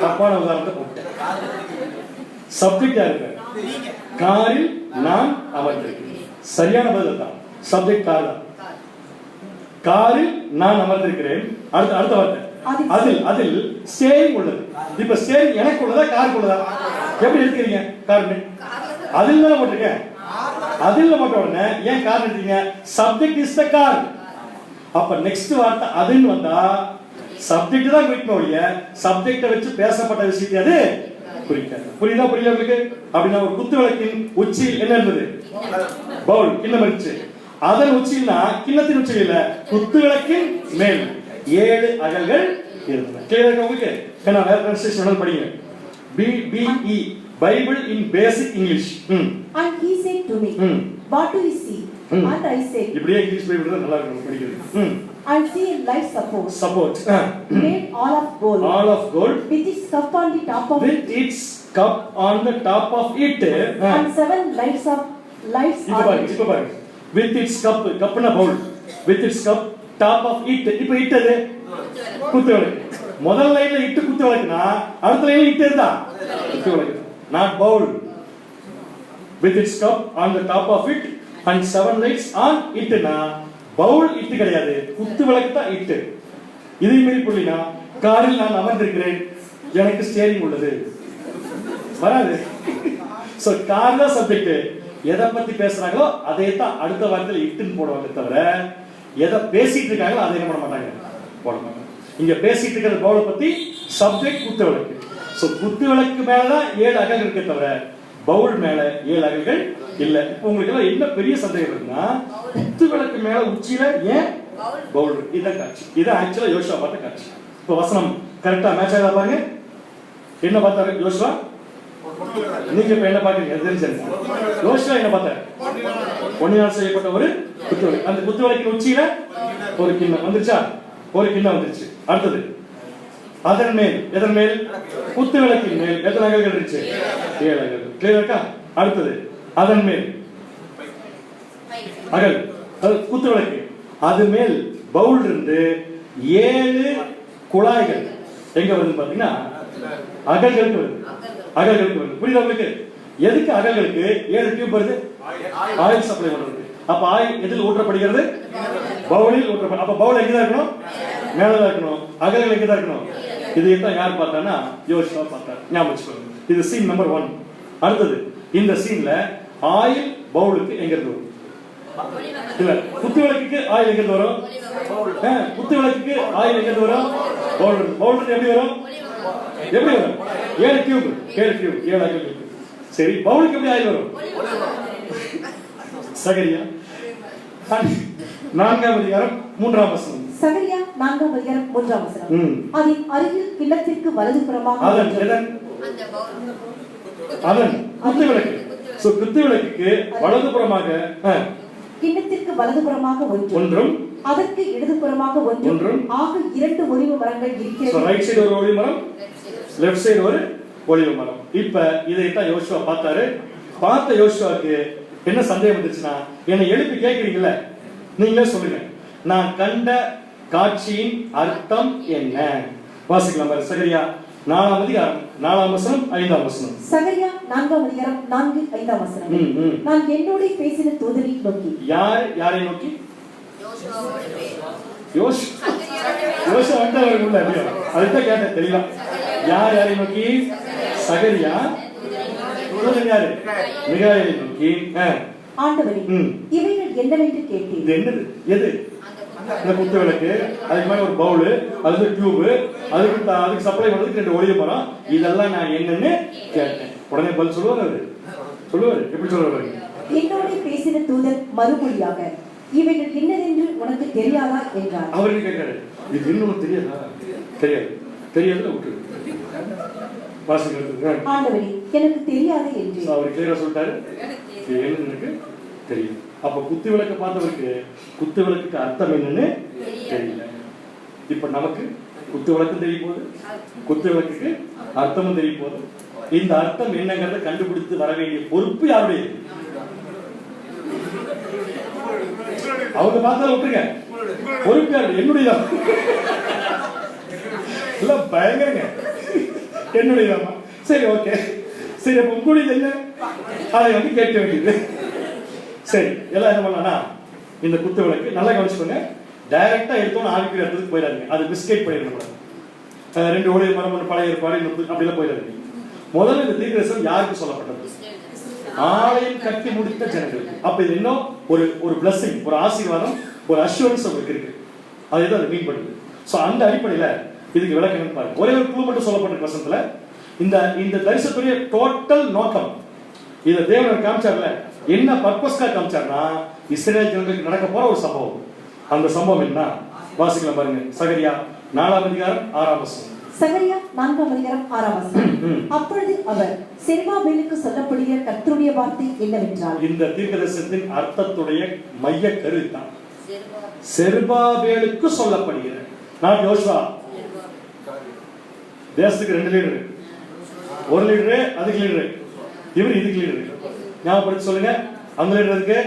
தப்பான உதாரணத்தை போட்டேன். சப்ஜெக்ட் யாரு? காரில் நான் அமர்ந்திருக்கிறேன். சரியான பதில் தான். சப்ஜெக்ட் கார் தான். காரில் நான் அமர்ந்திருக்கிறேன். அடுத்த வார்த்தை அதில் ஸ்டேரிங் உள்ளது. இப்ப ஸ்டேரிங் எனக்கு உள்ளதா காருக்கு உள்ளதா? எப்படி எடுத்துக்கிறீங்க? கார் அதில் தான் போட்டிருக்கேன். அதில் போட்ட உடனே ஏன் கார் எடுத்தீங்க? Subject is the car. அப்ப நெக்ஸ்ட் வார்த்தை அதுன்னு வந்தா சப்ஜெக்ட் தான் குறிக்கணும் ஒழிய சப்ஜெக்ட வச்சு பேசப்பட்ட விஷயத்தை அது குறிக்காது. புரியுதா? புரியல உங்களுக்கு? அப்படின்னா ஒரு குத்து விளக்கின் உச்சியில் என்ன இருந்தது? பவுல், கிண்ணம் இருந்துச்சு. அதன் உச்சியில்னா கிண்ணத்தின் உச்சியில் இல்ல, குத்து விளக்கின் மேல் 7 அகல்கள் இருந்தன. கிளியரா உங்களுக்கு? ஏன்னா வேற ட்ரான்ஸ்லேஷன் படிங்க. BBE Bible in basic English. And he said to me, what do you see? And I said, இப்படியே இங்கிலீஷ் பைபிள் தான் நல்லா இருக்கும் படிக்கிறது. I see a light support made all of gold. All of gold with its cup on the top of with its cup on the top of it. And 7 lights இப்ப பாருங்க. With its cupனா bowl. With its cup top of it. இப்ப it அது குத்து விளக்கு. முதல் லைன்ல இட்டு குத்து விளக்குனா அடுத்த லைன்ல இட்டு இருந்தா குத்து விளக்கு. Not bowl. With its cup on the top of it and 7 lights on it na bowl it கிடையாது. குத்து விளக்கு தான் it. இதே மாதிரி புள்ளினா காரில் நான் அமர்ந்திருக்கிறேன். எனக்கு ஸ்டீரிங் உள்ளது. வராது. சோ கார் தான் சப்ஜெக்ட். எதை பத்தி பேசுறாங்களோ அதே தான் அடுத்த வார்த்தையில இட்டுன்னு போடுவாங்க தவிர எதை பேசிட்டு இருக்காங்களோ அதை என்ன பண்ண மாட்டாங்க? போட மாட்டாங்க. இங்க பேசிட்டு இருக்கிறது பவுலை பத்தி, சப்ஜெக்ட் குத்து விளக்கு. சோ குத்து விளக்கு மேலதான் 7 அகல் இருக்கே தவிர பவுல் மேல 7 அகல்கள் இல்ல. இப்போ உங்களுக்கு எல்லாம் என்ன பெரிய சந்தேகம் இருக்குன்னா குத்து விளக்கு மேல உச்சியில ஏன் பவுல்? இதான் காட்சி. இதான் ஆக்சுவலா யோசுவா பார்த்த காட்சி. இப்போ வசனம் கரெக்டா மேட்ச் ஆகுதா பாருங்க. என்ன பார்த்தாரு யோசுவா? நீங்க இப்ப என்ன பாக்குறீங்க? தெரிஞ்சிருங்க. யோசுவா என்ன பார்த்தாரு? பொன்னினால் செய்யப்பட்ட ஒரு குத்து விளக்கு. அந்த குத்து விளக்கின் உச்சியில ஒரு கிண்ணம் வந்துருச்சா? ஒரு கிண்ணம் வந்துருச்சு. அடுத்தது அதன் மேல், எதன் மேல்? குத்து விளக்கின் மேல் எத்தனை அகல்கள் இருந்துச்சு? 7 அகல். கிளியரா இருக்கா? அடுத்தது அதன் மேல் அகல், அது குத்து விளக்கு. அது மேல் பவுல் இருந்து 7 குழாய்கள் எங்க வருது பாத்தீங்கன்னா அகல்களுக்கு வருது. அகல்களுக்கு வருது. புரியுதா உங்களுக்கு? எதுக்கு அகல்களுக்கு 7 டியூப் வருது? ஆயில் சப்ளை பண்றது. அப்ப ஆயில் எதில் ஊற்றப்படுகிறது? பவுலில் ஊற்றப்படுது. அப்ப பவுல் எங்க தான் இருக்கணும்? மேல தான் இருக்கணும். அகல்கள் எங்க தான் இருக்கணும்? இதைத்தான் யார் பார்த்தானா? யோசுவா பார்த்தார். ஞாபகம் வச்சுக்கோங்க. இது சீன் நம்பர் 1. அடுத்தது இந்த சீன்ல ஆயில் பவுலுக்கு எங்க இருந்து வரும்? இல்ல, குத்து விளக்குக்கு ஆயில் எங்க இருந்து வரும்? குத்து விளக்குக்கு ஆயில் எங்க இருந்து வரும்? பவுல். பவுல் எப்படி வரும்? எப்படி வரும்? 7 டியூப். 7 அகல். சரி, பவுலுக்கு எப்படி ஆயில் வரும்? சகரியா 4ஆம் அதிகாரம் 3ஆம் வசனம். சகரியா 4ஆம் அதிகாரம் 3ஆம் வசனம். அதின் அருகில் கிண்ணத்திற்கு வலதுபுறமாக அதன் குத்து விளக்கு. சோ குத்து விளக்குக்கு வலதுபுறமாக கிண்ணத்திற்கு வலதுபுறமாக ஒன்றும் அதற்கு இடதுபுறமாக ஒன்றும் ஆக 2 ஒலிவ மரங்கள் இருக்கிறது. சோ ரைட் சைடு ஒரு ஒலிவ மரம், லெஃப்ட் சைடு ஒரு ஒலிவ மரம். இப்ப இதைத்தான் யோசுவா பார்த்தாரு. பார்த்த யோசுவாக்கு என்ன சந்தேகம் வந்துச்சுன்னா, என்னை எழுப்பி கேட்கிறீங்கல்ல, நீங்களே சொல்லுங்க, நான் கண்ட காட்சியின் அர்த்தம் என்ன? வாசிக்கலாம் பாரு. சகரியா 4ஆம் அதிகாரம் 4ஆம் வசனம் 5ஆம் வசனம். சகரியா 4ஆம் அதிகாரம் 4 5ஆம் வசனம். நான் என்னோட பேசின தூதனை நோக்கி. யாரை நோக்கி? யோசுவா யோசுவா வந்துட்டாரு உள்ள. அதுதான் கேட்டேன் தெளிவா. யார் யாரை நோக்கி? சகரியா யாரு? மிகாயேலை நோக்கி. ஆண்டவரே, இவைகள் என்னவென்று கேட்டேன். இது என்னது? எது? இந்த குத்து விளக்கு, அதுக்கு மேல ஒரு பவுல், அதுக்கு டியூப், அதுக்கு சப்ளை பண்றதுக்கு 2 ஒளிய மரம், இதெல்லாம் நான் என்னன்னு கேட்டேன். உடனே பதில் சொல்லுவாரு. எப்படி சொல்லுவாரு? என்னோட பேசின தூதன் மறுமொழியாக, இவைகள் என்னதென்று உனக்கு தெரியாதா என்றார். அவர் என்ன கேட்காரு? இது இன்னும் தெரியாதா? தெரியாதுல விட்டு வாசிக்கிறது. ஆண்டவரே, எனக்கு தெரியாது என்று அவர் கிளியரா சொல்லிட்டாரு. எனக்கு தெரியும். அப்ப குத்து விளக்க பார்த்தவருக்கு குத்து விளக்குக்கு அர்த்தம் என்னன்னு தெரியல. இப்ப நமக்கு குத்து விளக்கும் தெரிய போகுது, குத்து விளக்குக்கு அர்த்தமும் தெரிய போகுது. இந்த அர்த்தம் என்னங்கிறத கண்டுபிடித்து வர வேண்டிய பொறுப்பு யாருடைய? அவங்க பார்த்தா விட்டுருங்க, பொறுப்பு யாரு? என்னுடைய பயங்கரங்க, என்னுடைய. சரி, ஓகே, சரி. அப்ப உங்களுடைய என்ன? அதை வந்து கேட்க வேண்டியது. சரி, எல்லாம் என்ன பண்ணலாம்? இந்த குத்து விளக்கு நல்லா கவனிச்சுக்கோங்க. டைரக்டா எடுத்தோன்னு ஆவிக்குரிய இடத்துக்கு போயிடாதீங்க. அது மிஸ்டேக் பண்ணிடக்கூடாது. 2 ஒளிய மரம், 1 பழைய ஏற்பாடு, அப்படிலாம் போயிடாதீங்க. முதல்ல இந்த தீர்க்கதரிசனம் யாருக்கு சொல்லப்பட்டது? ஆலயம் கட்டி முடித்த ஜனங்களுக்கு. அப்ப இது இன்னும் ஒரு பிளஸிங், ஒரு ஆசீர்வாதம், ஒரு அஷூரன்ஸ் உங்களுக்கு இருக்கு. அதுதான் அது மீன் பண்ணுது. சோ அந்த அடிப்படையில இதுக்கு விளக்கம் பாருங்க. ஒரே ஒரு க்ளூ மட்டும் சொல்லப்பட்ட வசனத்துல இந்த தரிசனத்துடைய டோட்டல் நோக்கம் இத தேவன் காமிச்சார்ல, என்ன பர்பஸ்க்காக காமிச்சார்னா இஸ்ரேல் ஜனங்களுக்கு நடக்க போற ஒரு சம்பவம். அந்த சம்பவம் என்ன வாசிக்கலாம் பாருங்க. சகரியா 4ஆம் அதிகாரம் 6ஆம் வசனம். சகரியா 4ஆம் அதிகாரம் 6ஆம் வசனம். அப்பொழுது அவர் செருபாபேலுக்கு சொல்லப்படுகிற கர்த்தருடைய வார்த்தை என்னவென்றால், இந்த தீர்க்கதரிசனத்தின் அர்த்தத்துடைய மைய கரு தான். செருபாபேலுக்கு சொல்லப்படுகிற. நான் யோசுவா தேசத்துக்கு 2 லீடர், 1 லீடர் அதுக்கு லீடர், இவர் இதுக்கு லீடர். ஞாபகப்படுத்தி சொல்லுங்க. அந்த லீடருக்கு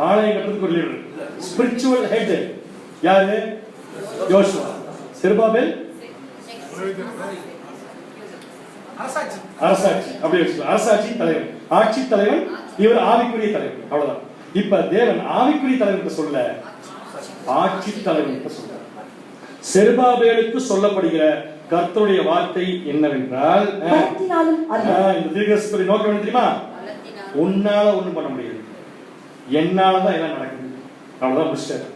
ஆலயம் கட்டுறதுக்கு ஒரு லீடர், ஸ்பிரிச்சுவல் ஹெட் யாரு? யோசுவா. செருபாபேல் அரசாட்சி, அப்படி வச்சுக்கலாம். அரசாட்சி தலைவன், ஆட்சி தலைவன். இவர் ஆவிக்குரிய தலைவன். அவ்வளவுதான். இப்ப தேவன் ஆவிக்குரிய தலைவன் சொல்ல, ஆட்சி தலைவன் சொல்ல. செருபாபேலுக்கு சொல்லப்படுகிற கர்த்தருடைய வார்த்தை என்னவென்றால், இந்த தீர்க்கதரிசனத்துடைய நோக்கம் என்ன தெரியுமா? உன்னால ஒண்ணும் பண்ண முடியாது, என்னாலதான் எல்லாம் நடக்குது. அவ்வளவுதான் முடிச்சிட்டாரு.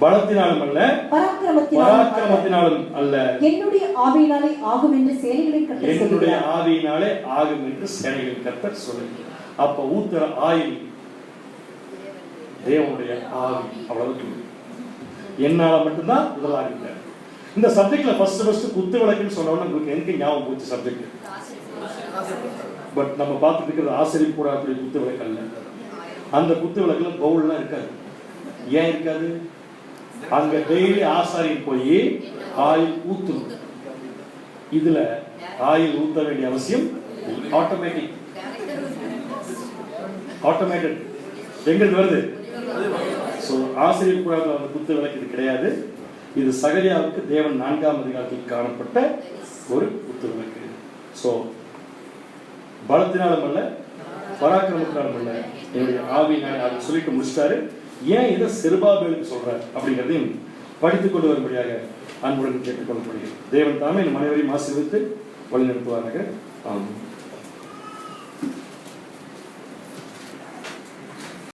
பலத்தினாலும் அல்ல, பராக்கிரமத்தினாலும் அல்ல, என்னுடைய ஆவியினாலே ஆகும் என்று சேனைகளின் கர்த்தர் சொல்லுகிறார். என்னுடைய ஆவியினாலே ஆகும் என்று சேனைகளின் கர்த்தர் சொல்லுகிறார். அப்ப ஊத்துற ஆயில் தேவனுடைய ஆவி. அவ்வளவு என்னால மட்டும்தான் முதலாக. இந்த சப்ஜெக்ட்ல ஃபர்ஸ்ட் குத்து விளக்குன்னு சொன்ன உடனே உங்களுக்கு எனக்கு ஞாபகம் போச்சு சப்ஜெக்ட். பட் நம்ம பார்த்துட்டு இருக்கிறது ஆசிரியர் கூடாக்கூடிய குத்து விளக்கு அல்ல. அந்த குத்து விளக்குல பவுல்லாம் இருக்காது. ஏன் இருக்காது? அங்க டெய்லி ஆசாரியர் போய் ஆயில் ஊத்தணும். இதுல ஆயில் ஊத்த வேண்டிய அவசியம் ஆட்டோமேட்டிக், ஆட்டோமேட்டட். எங்கிருந்து வருது? ஆசிரியர் கூடாத அந்த குத்து விளக்கு இது கிடையாது. இது சகரியாவுக்கு தேவன் 4ஆம் அதிகாரத்தில் காணப்பட்ட ஒரு குத்து விளக்கு. சோ பலத்தினாலும் அல்ல, பராக்கிரமத்தினாலும் அல்ல, என்னுடைய ஆவியினாலே அதை சொல்லிட்டு முடிச்சிட்டாரு. ஏன் இதை செருபாபேலுக்கு சொல்றாரு அப்படிங்கிறதையும் படித்துக் கொண்டு வரும்படியாக அன்புடன் கேட்டுக்கொள்ளப்படுகிறது. தேவன் தாமே இந்த மனைவரையும் ஆசீர்வதித்து வழி நடத்துவார்கள். ஆமாம்.